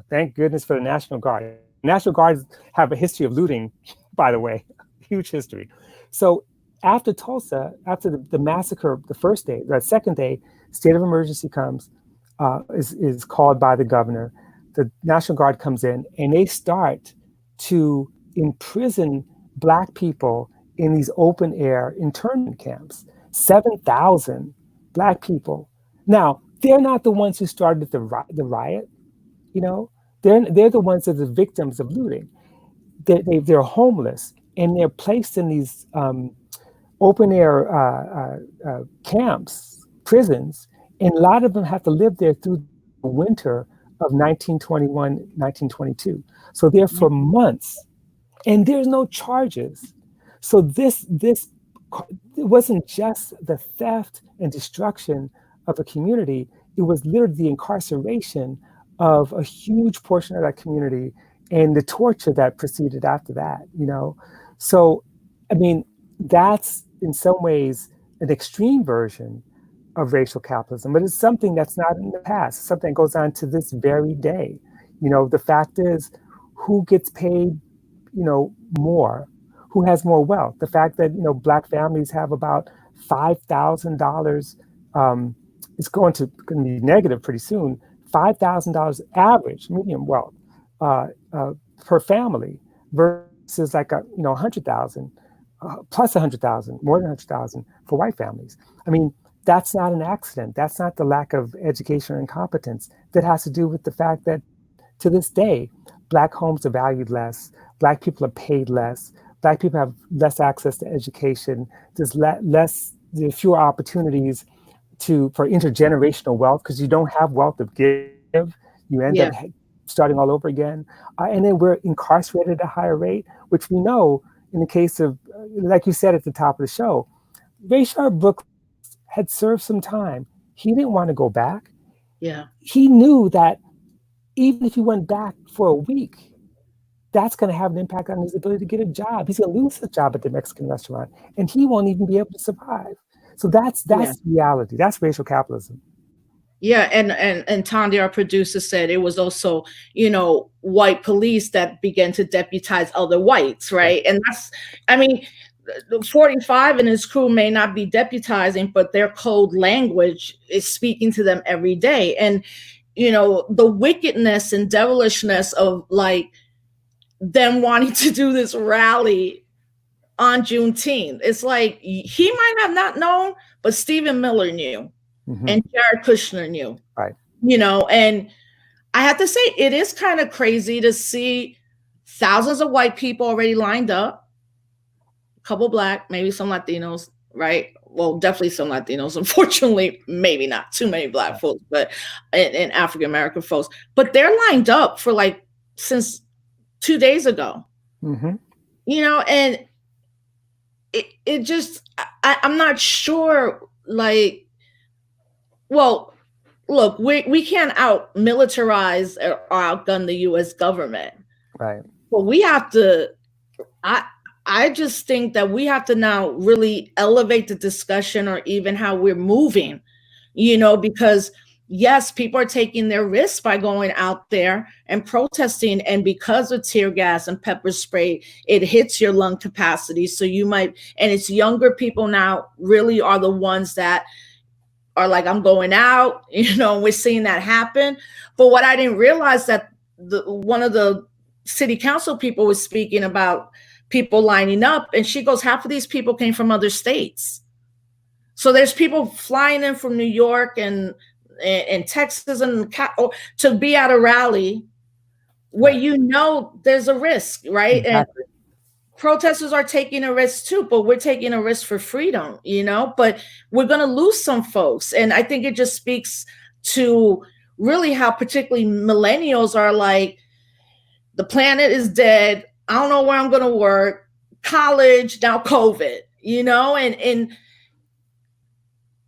Thank goodness for the National Guard. National Guards have a history of looting, by the way, huge history. So after Tulsa, after the massacre, the first day, the second day, state of emergency comes, is called by the governor. The National Guard comes in and they start to imprison Black people in these open air internment camps. 7,000 Black people. Now, they're not the ones who started the riot, They're the ones that are the victims of looting. They're homeless and they're placed in these open air camps, prisons, and a lot of them have to live there through the winter of 1921, 1922. So they're for months, and there's no charges. So this it wasn't just the theft and destruction of a community, it was literally the incarceration of a huge portion of that community and the torture that proceeded after that, So, I mean, that's in some ways an extreme version of racial capitalism, but it's something that's not in the past. It's something that goes on to this very day. The fact is, who gets paid, more? Who has more wealth? The fact that, Black families have about $5,000, it's going to be negative pretty soon, $5,000 average median wealth per family versus like 100,000 plus 100,000, more than 100,000 for white families. I mean, that's not an accident. That's not the lack of education or incompetence. That has to do with the fact that to this day, Black homes are valued less, Black people are paid less, Black people have less access to education, there's there's fewer opportunities for intergenerational wealth because you don't have wealth to give. You end up starting all over again. And then we're incarcerated at a higher rate, which we know in the case of, like you said at the top of the show, Rayshard Brooks had served some time. He didn't want to go back. Yeah. He knew that even if he went back for a week, that's going to have an impact on his ability to get a job. He's going to lose his job at the Mexican restaurant, and he won't even be able to survive. So that's reality. That's racial capitalism. Yeah, and Tandy, our producer, said it was also, white police that began to deputize other whites, right? And that's, 45 and his crew may not be deputizing, but their code language is speaking to them every day. And, the wickedness and devilishness of like them wanting to do this rally on Juneteenth. It's like he might have not known, but Stephen Miller knew. Mm-hmm. And Jared Kushner knew, right? And I have to say, it is kind of crazy to see thousands of white people already lined up, a couple Black, maybe some Latinos, right? Well, definitely some Latinos. Unfortunately, maybe not too many Black folks, but and African-American folks. But they're lined up for like since 2 days ago, mm-hmm. And it just, I'm not sure, like, well, look, we can't out-militarize or outgun the U.S. government. Right. But we have to, I just think that we have to now really elevate the discussion or even how we're moving, because yes, people are taking their risks by going out there and protesting. And because of tear gas and pepper spray, it hits your lung capacity. So and it's younger people now really are the ones that are like, I'm going out, we're seeing that happen. But what I didn't realize that one of the city council people was speaking about people lining up, and she goes, half of these people came from other states. So there's people flying in from New York and Texas to be at a rally where there's a risk, right? Exactly. And protesters are taking a risk too, but we're taking a risk for freedom, but we're going to lose some folks. And I think it just speaks to really how particularly millennials are like, the planet is dead. I don't know where I'm going to work. College, now COVID, and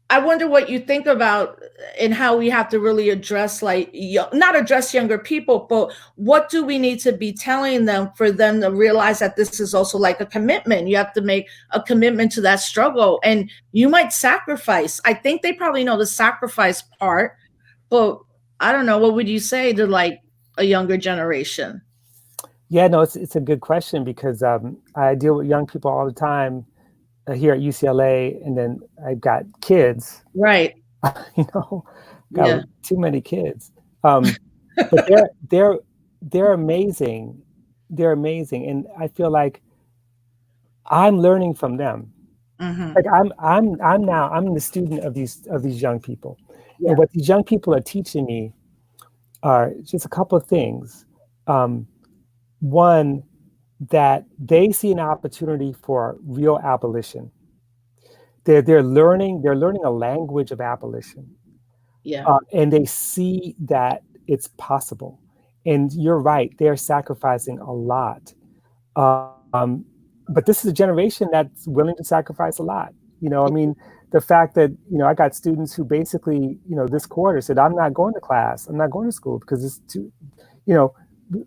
I wonder what you think about and how we have to really address, not address younger people, but what do we need to be telling them for them to realize that this is also like a commitment? You have to make a commitment to that struggle, and you might sacrifice. I think they probably know the sacrifice part, but I don't know. What would you say to like a younger generation? Yeah, no, it's a good question because I deal with young people all the time here at UCLA, and then I've got kids. Right. Got too many kids. But they're amazing. They're amazing, and I feel like I'm learning from them. Mm-hmm. Like I'm the student of these young people, and what these young people are teaching me are just a couple of things. One, that they see an opportunity for real abolition. They're learning a language of abolition. Yeah. And they see that it's possible. And you're right, they're sacrificing a lot. But this is a generation that's willing to sacrifice a lot. The fact that, I got students who basically, this quarter said, I'm not going to class, I'm not going to school because it's too,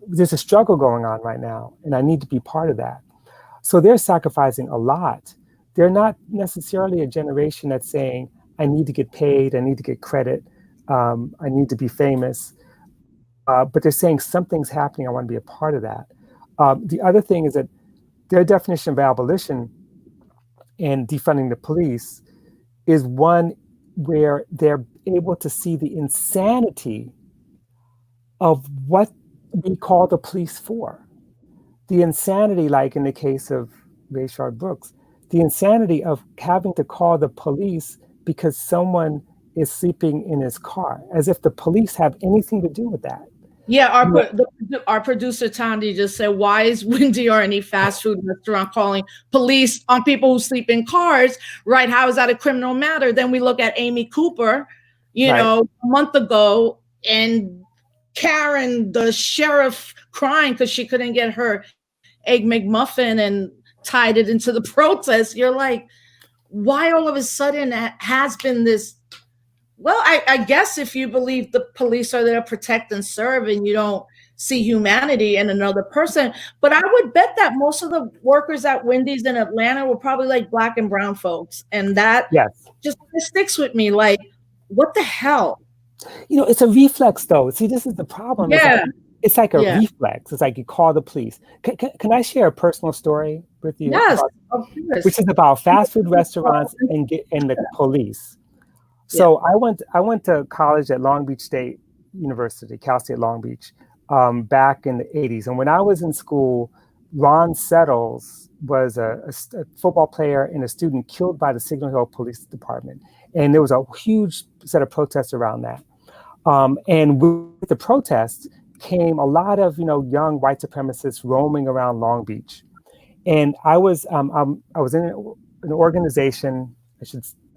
there's a struggle going on right now, and I need to be part of that. So they're sacrificing a lot. They're not necessarily a generation that's saying, I need to get paid. I need to get credit. I need to be famous. But they're saying something's happening. I want to be a part of that. The other thing is that their definition of abolition and defunding the police is one where they're able to see the insanity of what we call the police for. The insanity, like in the case of Rayshard Brooks, the insanity of having to call the police because someone is sleeping in his car, as if the police have anything to do with that. Yeah, our producer Tandy just said, why is Wendy or any fast food restaurant calling police on people who sleep in cars, right? How is that a criminal matter? Then we look at Amy Cooper, you know, a month ago, and Karen, the sheriff, crying because she couldn't get her Egg McMuffin and tied it into the protest. You're like, why all of a sudden has been this? Well, I guess if you believe the police are there to protect and serve and you don't see humanity in another person. But I would bet that most of the workers at Wendy's in Atlanta were probably like Black and brown folks. And that just sticks with me. Like, what the hell? You know, it's a reflex, though. See, this is the problem. Yeah. It's like a reflex. It's like you call the police. Can I share a personal story with you? Yes, which is about fast food restaurants and the police. So I went to college at Long Beach State University, Cal State Long Beach, back in the 80s. And when I was in school, Ron Settles was a football player and a student killed by the Signal Hill Police Department. And there was a huge set of protests around that. And with the protests came a lot of young white supremacists roaming around Long Beach. And I was in an organization,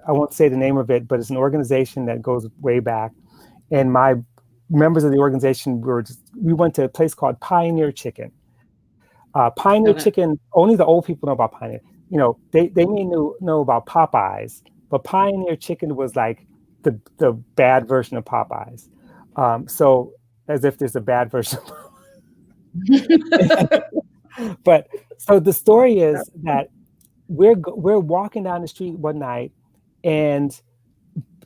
I won't say the name of it, but it's an organization that goes way back. And my members of the organization we went to a place called Pioneer Chicken. Pioneer Chicken, only the old people know about Pioneer. They may know about Popeyes, but Pioneer Chicken was like the bad version of Popeyes. So as if there's a bad version. But so the story is that we're walking down the street one night, and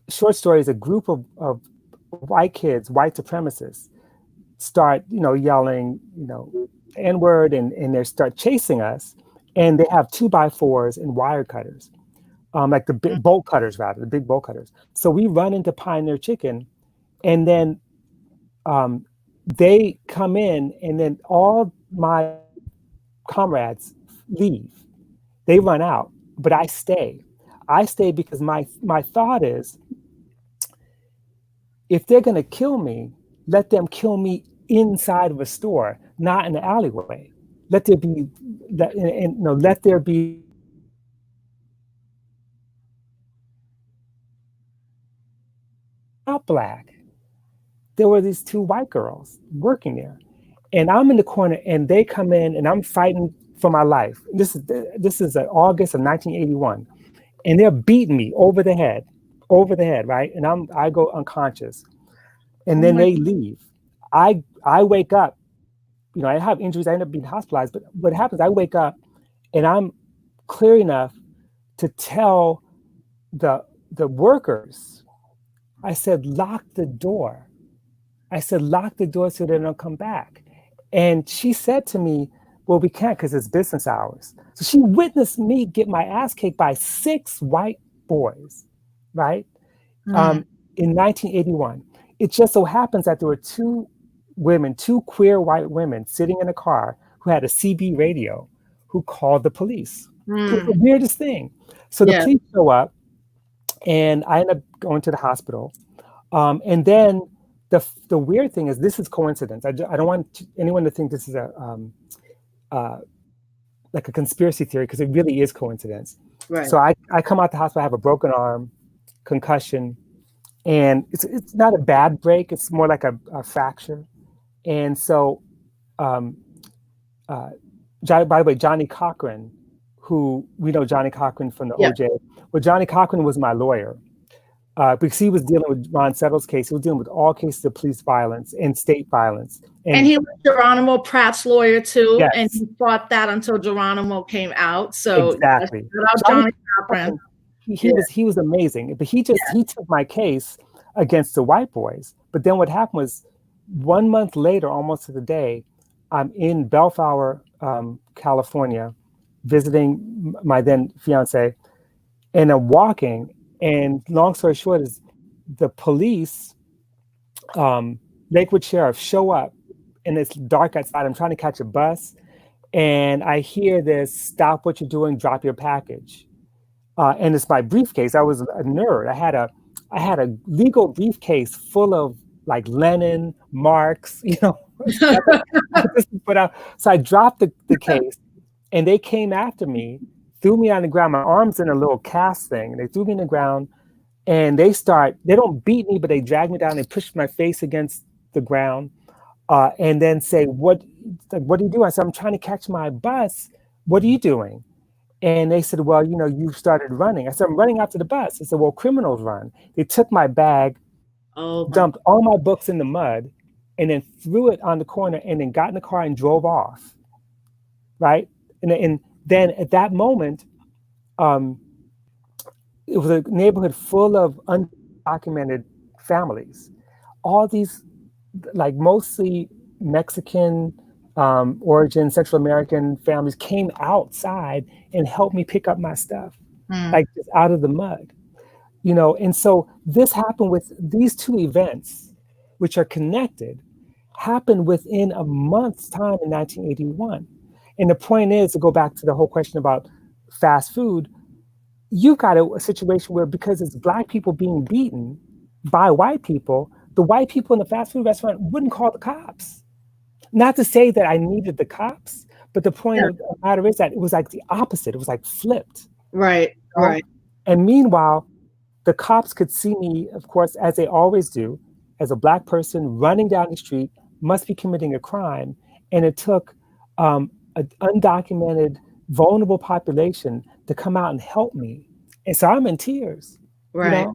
short story is a group of white kids, white supremacists, start yelling N-word, and they start chasing us, and they have 2x4s and wire cutters, like the big bolt cutters, the big bolt cutters. So we run into Pioneer Chicken, and then they come in, and then all my comrades leave. They run out, but I stay. I stay because my thought is, if they're going to kill me, let them kill me inside of a store, not in the alleyway. Let there be not Black. There were these two white girls working there, and I'm in the corner, and they come in, and I'm fighting for my life. This is August of 1981, and they're beating me over the head, right? And I go unconscious, and then they leave. I wake up, I have injuries. I end up being hospitalized. But what happens? I wake up, and I'm clear enough to tell the workers. I said, lock the door. I said, lock the door so they don't come back. And she said to me, well, we can't because it's business hours. So she witnessed me get my ass kicked by 6 white boys, right? In 1981. It just so happens that there were 2 queer white women sitting in a car who had a CB radio who called the police. It was the weirdest thing. So the police show up, and I end up going to the hospital. And then the weird thing is, this is coincidence. I don't want anyone to think this is like a conspiracy theory, because it really is coincidence. Right. So I come out the hospital, I have a broken arm, concussion, and it's not a bad break. It's more like a fracture. And so, by the way, Johnny Cochran, who we know Johnny Cochran from the OJ, well, Johnny Cochran was my lawyer. Because he was dealing with Ron Settles' case. He was dealing with all cases of police violence and state violence. And he was Geronimo Pratt's lawyer too. And he fought that until Geronimo came out. So exactly. Johnny Cochran. he was amazing. But he took my case against the white boys. But then what happened was 1 month later, almost to the day, I'm in Bellflower, California, visiting my then fiance, and I'm walking. And long story short is the police, Lakewood Sheriff, show up, and it's dark outside. I'm trying to catch a bus, and I hear this, "Stop what you're doing, drop your package." And it's my briefcase. I was a nerd. I had a legal briefcase full of like Lenin, Marx, So I dropped the case, and they came after me, threw me on the ground. My arm's in a little cast thing. They threw me on the ground, and they don't beat me, but they drag me down. They push my face against the ground, and then say, what are you doing? I said, "I'm trying to catch my bus. What are you doing?" And they said, "Well, you started running." I said, "I'm running after the bus." I said, "Well, criminals run." They took my bag, dumped all my books in the mud, and then threw it on the corner, and then got in the car and drove off. Right? And then at that moment, it was a neighborhood full of undocumented families. All these, like mostly Mexican origin, Central American families came outside and helped me pick up my stuff, like just out of the mud. And so this happened with these two events, which are connected, happened within a month's time in 1981. And the point is, to go back to the whole question about fast food, you've got a situation where, because it's Black people being beaten by white people, the white people in the fast food restaurant wouldn't call the cops. Not to say that I needed the cops, but the point of the matter is that it was like the opposite. It was like flipped. Right. And meanwhile, the cops could see me, of course, as they always do, as a Black person running down the street, must be committing a crime. And it took an undocumented, vulnerable population to come out and help me. And so I'm in tears. Right.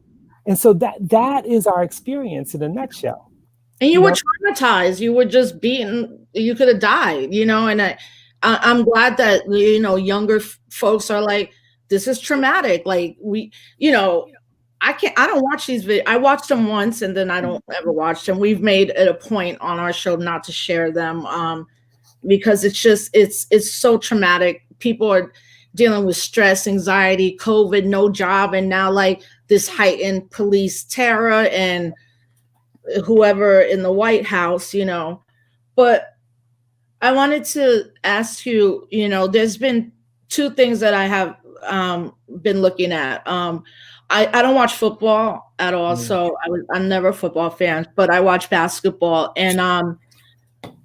And so that is our experience in a nutshell. And you were traumatized. You were just beaten. You could have died, and I'm glad that, younger folks are like, this is traumatic. Like I don't watch these videos. I watched them once and then I don't ever watch them. We've made it a point on our show not to share them because it's so traumatic. People are dealing with stress, anxiety, COVID, no job, and now like this heightened police terror and whoever in the White House, But I wanted to ask you, there's been two things that I have been looking at. I don't watch football at all, so I'm never a football fan, but I watch basketball. And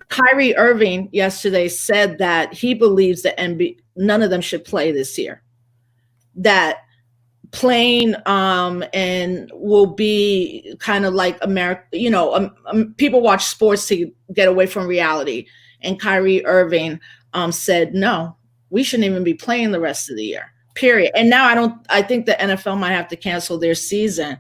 Kyrie Irving yesterday said that he believes that none of them should play this year. That playing and will be kind of like America, people watch sports to get away from reality. And Kyrie Irving said, no, we shouldn't even be playing the rest of the year, period. And now I think the NFL might have to cancel their season,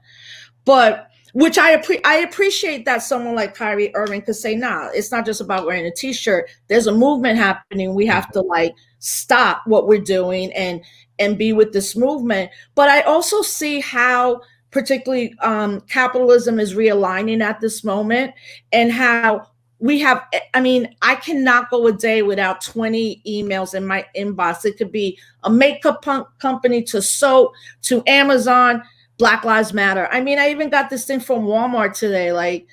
but which I appreciate that someone like Kyrie Irving could say, nah, it's not just about wearing a t-shirt. There's a movement happening. We have to like stop what we're doing and be with this movement. But I also see how particularly capitalism is realigning at this moment, and how we have, I cannot go a day without 20 emails in my inbox. It could be a makeup company to soap to Amazon, Black Lives Matter. I even got this thing from Walmart today, like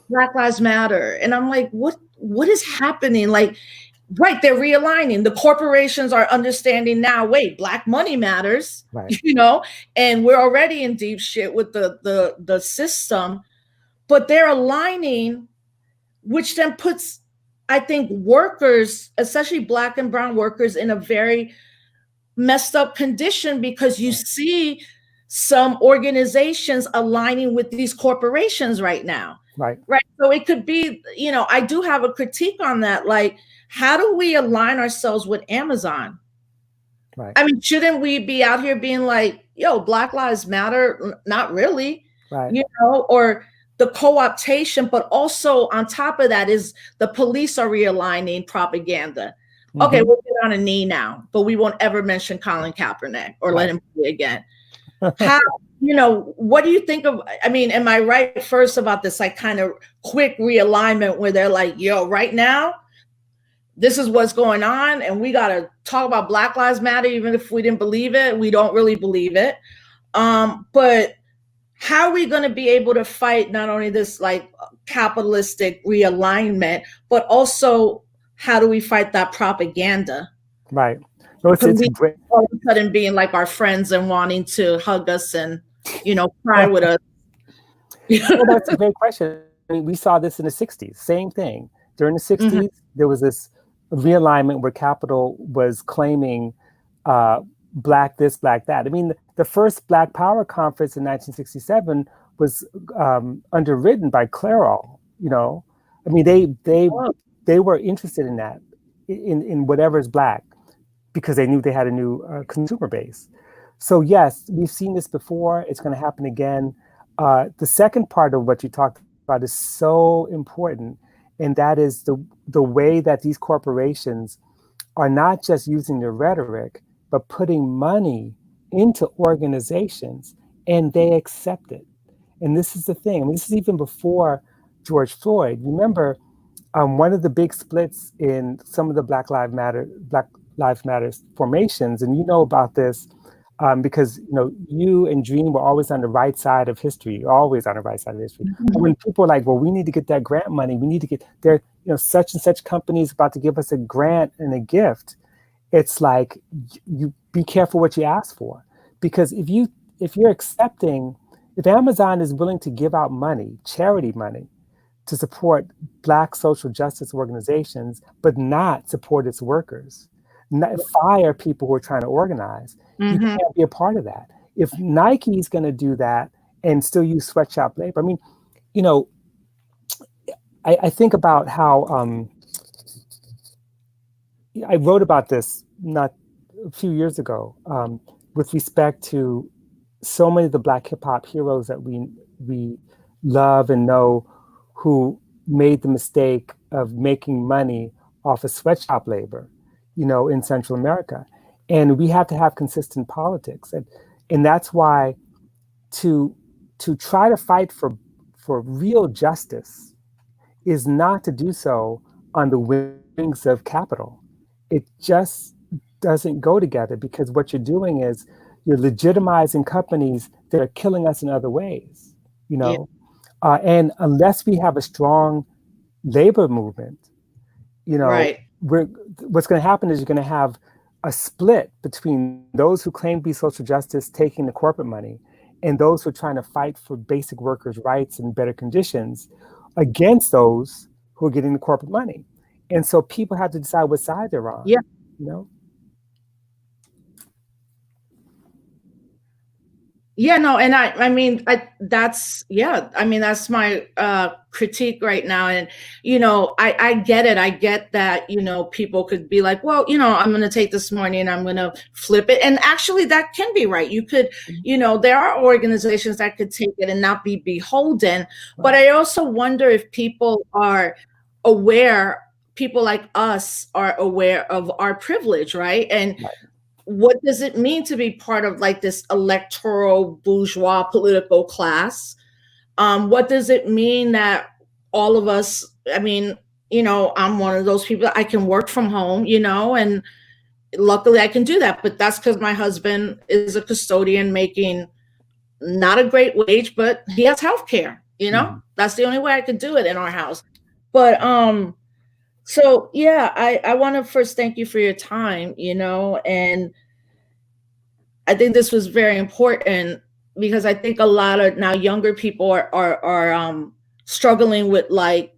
Black Lives Matter. And I'm like, what is happening? Like, right, they're realigning. The corporations are understanding now, wait, Black money matters, right. And we're already in deep shit with the system, but they're aligning, which then puts, I think, workers, especially Black and brown workers, in a very messed up condition, because you see some organizations aligning with these corporations right now. Right. So it could be, I do have a critique on that. Like, how do we align ourselves with Amazon? Right. Shouldn't we be out here being like, yo, Black Lives Matter? Not really. Right. Or the co-optation, but also on top of that is the police are realigning propaganda. Okay, we'll get on a knee now, but we won't ever mention Colin Kaepernick or let him play again. How, what do you think of, I mean, am I right first about this like kind of quick realignment where they're like, yo, right now, this is what's going on, and we got to talk about Black Lives Matter, even if we didn't believe it. We don't really believe it. But how are we going to be able to fight not only this like capitalistic realignment, but also how do we fight that propaganda? Right. No, it's great. All of a sudden being like our friends and wanting to hug us and, cry with us. Well, that's a great question. I mean, we saw this in the 60s, same thing. During the 60s, there was this realignment where capital was claiming Black this, Black that. I mean, the first Black Power conference in 1967 was underwritten by Clairol. I mean, they were interested in that, in whatever is Black, because they knew they had a new consumer base. So yes, we've seen this before. It's going to happen again. The second part of what you talked about is so important, and that is the way that these corporations are not just using the rhetoric, but putting money into organizations, and they accept it. And this is the thing. I mean, this is even before George Floyd. Remember, one of the big splits in some of the Black Lives Matter formations, and you know about this because you and Dream were always on the right side of history, always on the right side of history. But when people are like, well, we need to get that grant money, we need to get there, such and such company is about to give us a grant and a gift. It's like, you be careful what you ask for, because if you're accepting, if Amazon is willing to give out money, charity money, to support Black social justice organizations, but not support its workers, not fire people who are trying to organize, you can't be a part of that. If Nike is going to do that and still use sweatshop labor, I mean, I think about how I wrote about this not a few years ago with respect to so many of the Black hip hop heroes that we love and know, who made the mistake of making money off of sweatshop labor, in Central America. And we have to have consistent politics. And that's why to try to fight for real justice is not to do so on the wings of capital. It just doesn't go together, because what you're doing is you're legitimizing companies that are killing us in other ways, Yeah. And unless we have a strong labor movement, Right. what's going to happen is you're going to have a split between those who claim to be social justice, taking the corporate money, and those who are trying to fight for basic workers' rights and better conditions against those who are getting the corporate money. And so people have to decide what side they're on. Yeah. Yeah, no, and I mean, that's my critique right now. And, I get it. I get that, people could be like, well, I'm going to take this money and I'm going to flip it. And actually that can be right. You could, there are organizations that could take it and not be beholden. But I also wonder if people are aware, people like us are aware of our privilege, right? And what does it mean to be part of like this electoral bourgeois political class? What does it mean that all of us, I mean, I'm one of those people, I can work from home, and luckily I can do that, but that's because my husband is a custodian making not a great wage, but he has healthcare, that's the only way I could do it in our house. But, so yeah, I want to first thank you for your time, and I think this was very important, because I think a lot of now younger people are struggling with like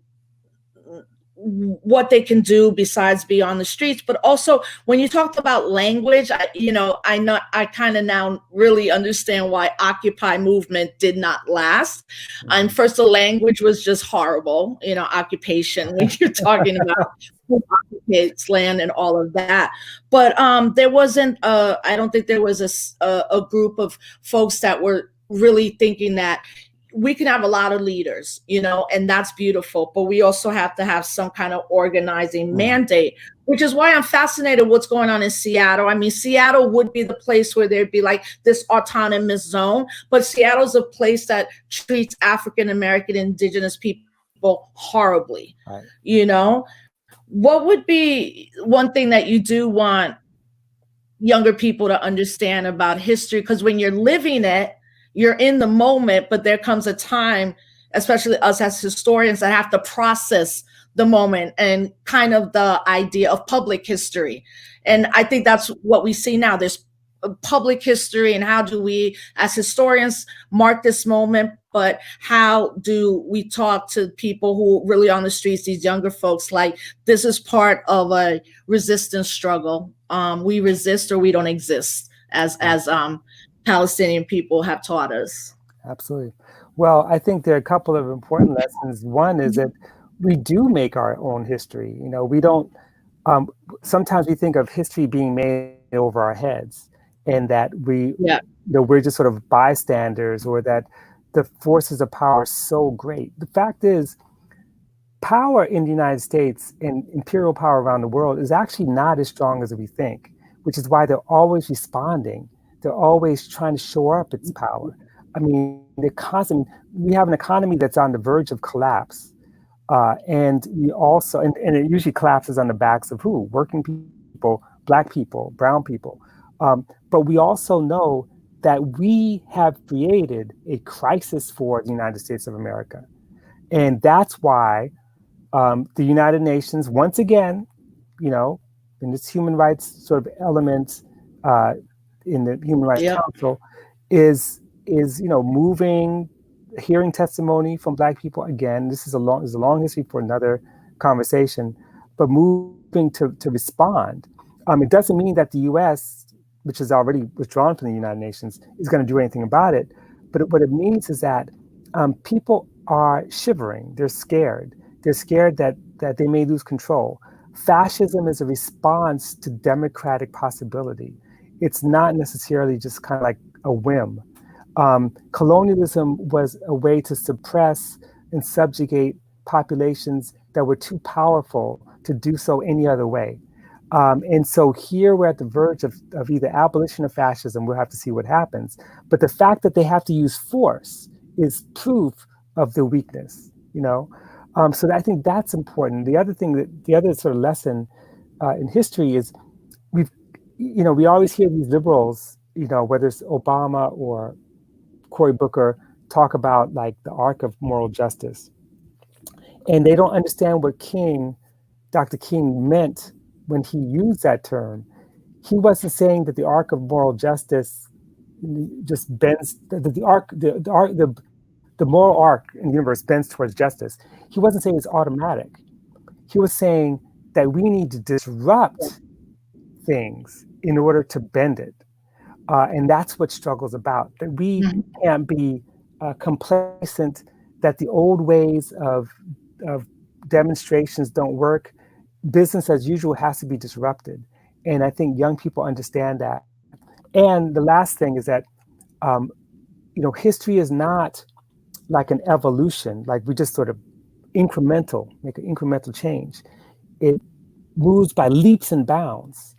what they can do besides be on the streets. But also when you talked about language, I kind of now really understand why Occupy movement did not last. And first, the language was just horrible, occupation, when you're talking about who occupies land and all of that. But there wasn't, I don't think there was a group of folks that were really thinking that we can have a lot of leaders, and that's beautiful, but we also have to have some kind of organizing mandate which is why I'm fascinated what's going on in Seattle. I mean, Seattle would be the place where there'd be like this autonomous zone, but Seattle's a place that treats African American, indigenous people horribly. Right. You know, what would be one thing that you do want younger people to understand about history? Because when you're living it, you're in the moment, but there comes a time, especially us as historians, that have to process the moment and kind of the idea of public history. And I think that's what we see now. There's public history, and how do we as historians mark this moment, but how do we talk to people who really on the streets, these younger folks, like this is part of a resistance struggle. We resist or we don't exist, as Palestinian people have taught us. Absolutely. Well, I think there are a couple of important lessons. One is that we do make our own history. You know, we don't, sometimes we think of history being made over our heads, and that you know, we're just sort of bystanders, or that the forces of power are so great. The fact is, power in the United States and imperial power around the world is actually not as strong as we think, which is why they're always responding. They're always trying to shore up its power. I mean, we have an economy that's on the verge of collapse. And we also, and it usually collapses on the backs of who? Working people, Black people, brown people. But we also know that we have created a crisis for the United States of America. And that's why the United Nations, once again, you know, in this human rights sort of element in the Human Rights Council is, you know, moving, hearing testimony from Black people. Again, this is a long history for another conversation, but moving to respond. It doesn't mean that the U.S., which is already withdrawn from the United Nations, is going to do anything about it. But what it means is that people are shivering. They're scared. They're scared that they may lose control. Fascism is a response to democratic possibility. It's not necessarily just kind of like a whim. Colonialism was a way to suppress and subjugate populations that were too powerful to do so any other way. And so here we're at the verge of either abolition of fascism. We'll have to see what happens. But the fact that they have to use force is proof of the weakness, you know? So I think that's important. The other sort of lesson in history is we always hear these liberals, you know, whether it's Obama or Cory Booker, talk about like the arc of moral justice. And they don't understand what Dr. King meant when he used that term. He wasn't saying that the arc of moral justice just bends, the moral arc in the universe bends towards justice. He wasn't saying it's automatic. He was saying that we need to disrupt things in order to bend it. And that's what struggle's about, that we can't be complacent, that the old ways of demonstrations don't work. Business as usual has to be disrupted. And I think young people understand that. And the last thing is that, history is not like an evolution, like we just sort of make an incremental change. It moves by leaps and bounds.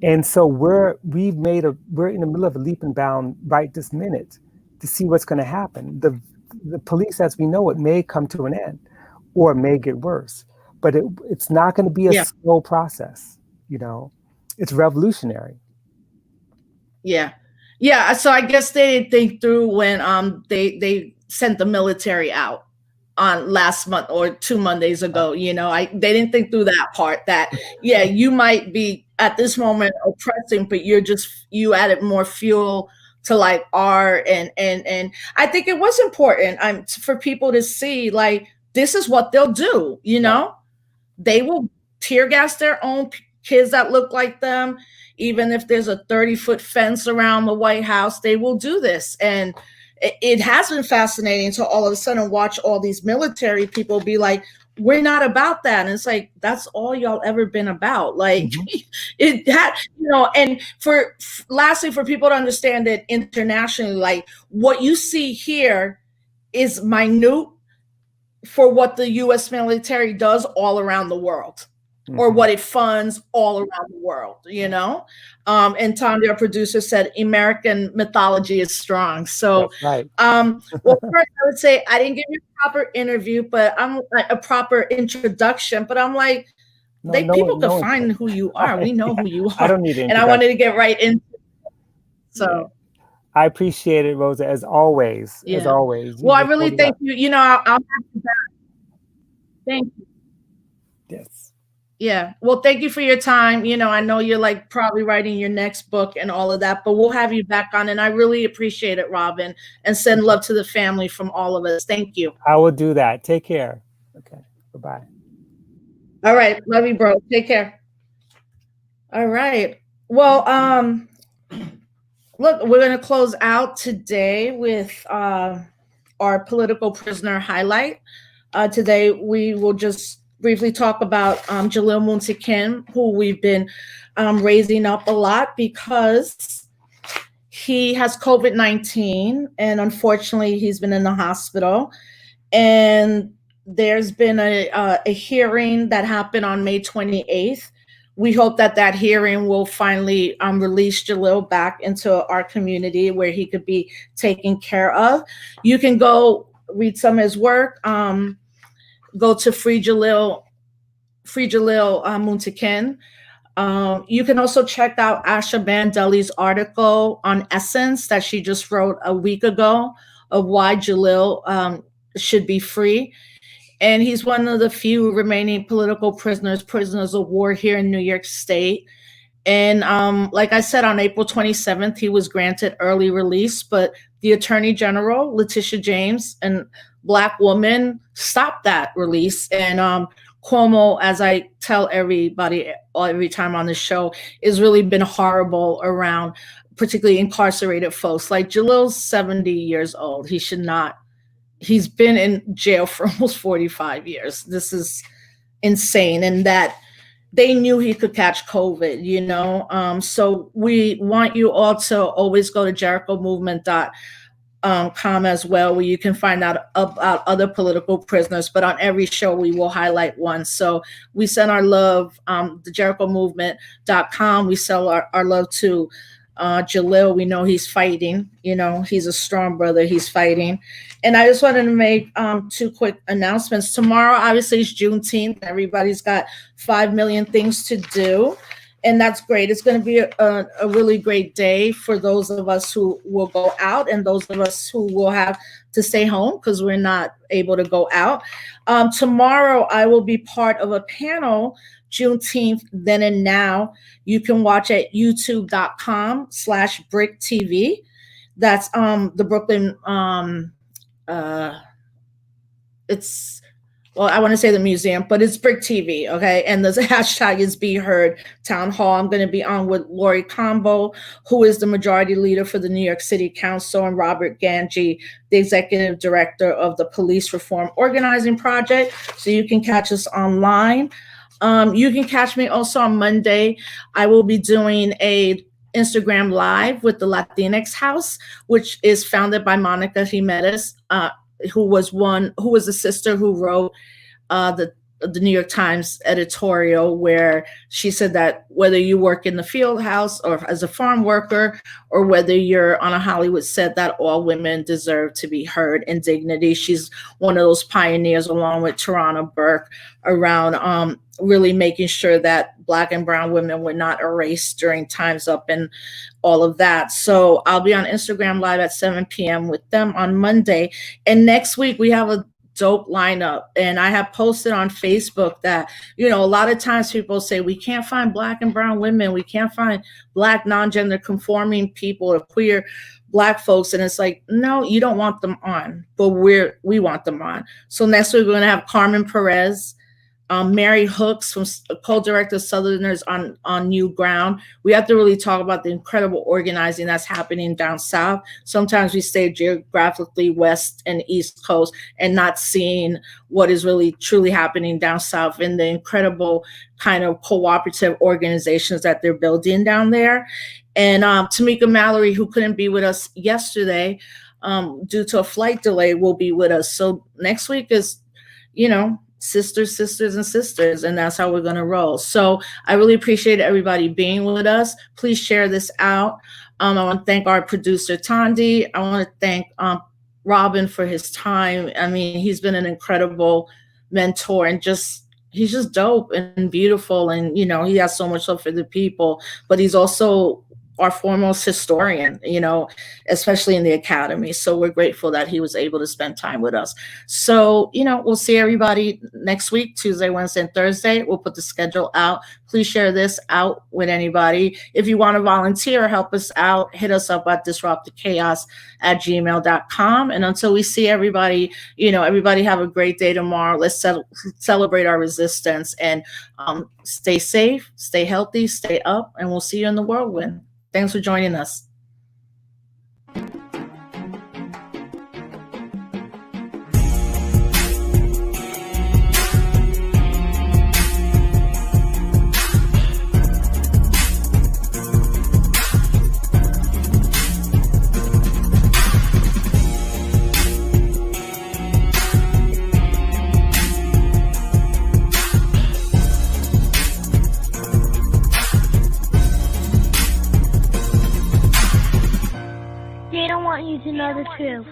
And so we're in the middle of a leap and bound right this minute to see what's going to happen. The police, as we know it, may come to an end or may get worse, but it's not going to be a slow process. You know, it's revolutionary. Yeah. So I guess they didn't think through when they sent the military out on last month or 2 Mondays ago. You know, they didn't think through that part, that you might be at this moment oppressing, but you added more fuel to like art and I think it was important for people to see like this is what they'll do. You know, they will tear gas their own kids that look like them. Even if there's a 30-foot fence around the White House, they will do this. And it has been fascinating to all of a sudden watch all these military people be like, we're not about that. And it's like, that's all y'all ever been about. Like it had, and lastly, for people to understand it internationally, like what you see here is minute for what the US military does all around the world. or what it funds all around the world, you know? And Tom, your producer, said American mythology is strong. So, right. Well, first I would say I didn't give you a proper interview, but I'm like a proper introduction, but I'm like, people can find who you are. We know who you are. I don't need it. And I wanted to get right into it. So. Yeah. I appreciate it, Rosa, as always. Yeah. As always. Well, I really thank you. You know, I'll have you back. Thank you. Yes. Yeah. Well, thank you for your time. You know, I know you're like probably writing your next book and all of that, but we'll have you back on. And I really appreciate it, Robin, and send love to the family from all of us. Thank you. I will do that. Take care. Okay. Bye-bye. All right. Love you, bro. Take care. All right. Well, look, we're going to close out today with our political prisoner highlight. Today, we will just briefly talk about Jalil Muntaqim, who we've been raising up a lot because he has COVID-19, and unfortunately, he's been in the hospital. And there's been a hearing that happened on May 28th. We hope that hearing will finally release Jalil back into our community where he could be taken care of. You can go read some of his work. Go to Free Jalil Muntaqim. You can also check out Asha Bandeli's article on Essence that she just wrote a week ago of why Jalil should be free. And he's one of the few remaining political prisoners of war here in New York State. And like I said, on April 27th, he was granted early release, but the Attorney General, Letitia James, and Black woman stopped that release. And Cuomo, as I tell everybody every time on the show, has really been horrible around particularly incarcerated folks. Like Jalil's 70 years old. He should not. He's been in jail for almost 45 years. This is insane. And that they knew he could catch COVID, you know? So we want you all to always go to JerichoMovement.com as well, where you can find out about other political prisoners. But on every show, we will highlight one. So we send our love, the JerichoMovement.com. We sell our love to Jalil. We know he's fighting. You know, he's a strong brother. He's fighting. And I just wanted to make two quick announcements. Tomorrow, obviously, is Juneteenth. Everybody's got 5 million things to do. And that's great. It's going to be a really great day for those of us who will go out and those of us who will have to stay home because we're not able to go out. Tomorrow, I will be part of a panel, Juneteenth Then and Now. You can watch at youtube.com/BrickTV. That's the Brooklyn, it's, well, I want to say the museum, but it's Brick TV, okay? And the hashtag is Be Heard Town Hall. I'm going to be on with Lori Combo, who is the majority leader for the New York City Council, and Robert Ganji, the executive director of the Police Reform Organizing Project. So you can catch us online. You can catch me also on Monday. I will be doing a Instagram Live with the Latinx House, which is founded by Monica Jimenez, who was the sister who wrote the New York Times editorial, where she said that whether you work in the field house or as a farm worker, or whether you're on a Hollywood set, that all women deserve to be heard in dignity. She's one of those pioneers, along with Tarana Burke, around really making sure that Black and brown women were not erased during Time's Up and all of that. So I'll be on Instagram Live at 7 p.m. with them on Monday. And next week we have a dope lineup. And I have posted on Facebook that, you know, a lot of times people say we can't find Black and brown women. We can't find Black non-gender conforming people or queer Black folks. And it's like, no, you don't want them on, but we want them on. So next week we're going to have Carmen Perez, Mary Hooks, from co-director Southerners on New Ground. We have to really talk about the incredible organizing that's happening down south. Sometimes we stay geographically west and east coast and not seeing what is really truly happening down south and the incredible kind of cooperative organizations that they're building down there. And Tamika Mallory, who couldn't be with us yesterday due to a flight delay, will be with us. So next week is, you know, sisters, and that's how we're going to roll. So I really appreciate everybody being with us. Please share this out. I want to thank our producer Tandi. I want to thank Robin for his time. I mean, he's been an incredible mentor, and he's just dope and beautiful, and you know, he has so much love for the people, but he's also our foremost historian, you know, especially in the academy. So we're grateful that he was able to spend time with us. So, you know, we'll see everybody next week, Tuesday, Wednesday, and Thursday. We'll put the schedule out. Please share this out with anybody. If you want to volunteer, help us out, hit us up at disruptthechaos@gmail.com. And until we see everybody, you know, everybody have a great day tomorrow. Let's celebrate our resistance, and stay safe, stay healthy, stay up, and we'll see you in the whirlwind. Thanks for joining us. They don't want you to know the truth.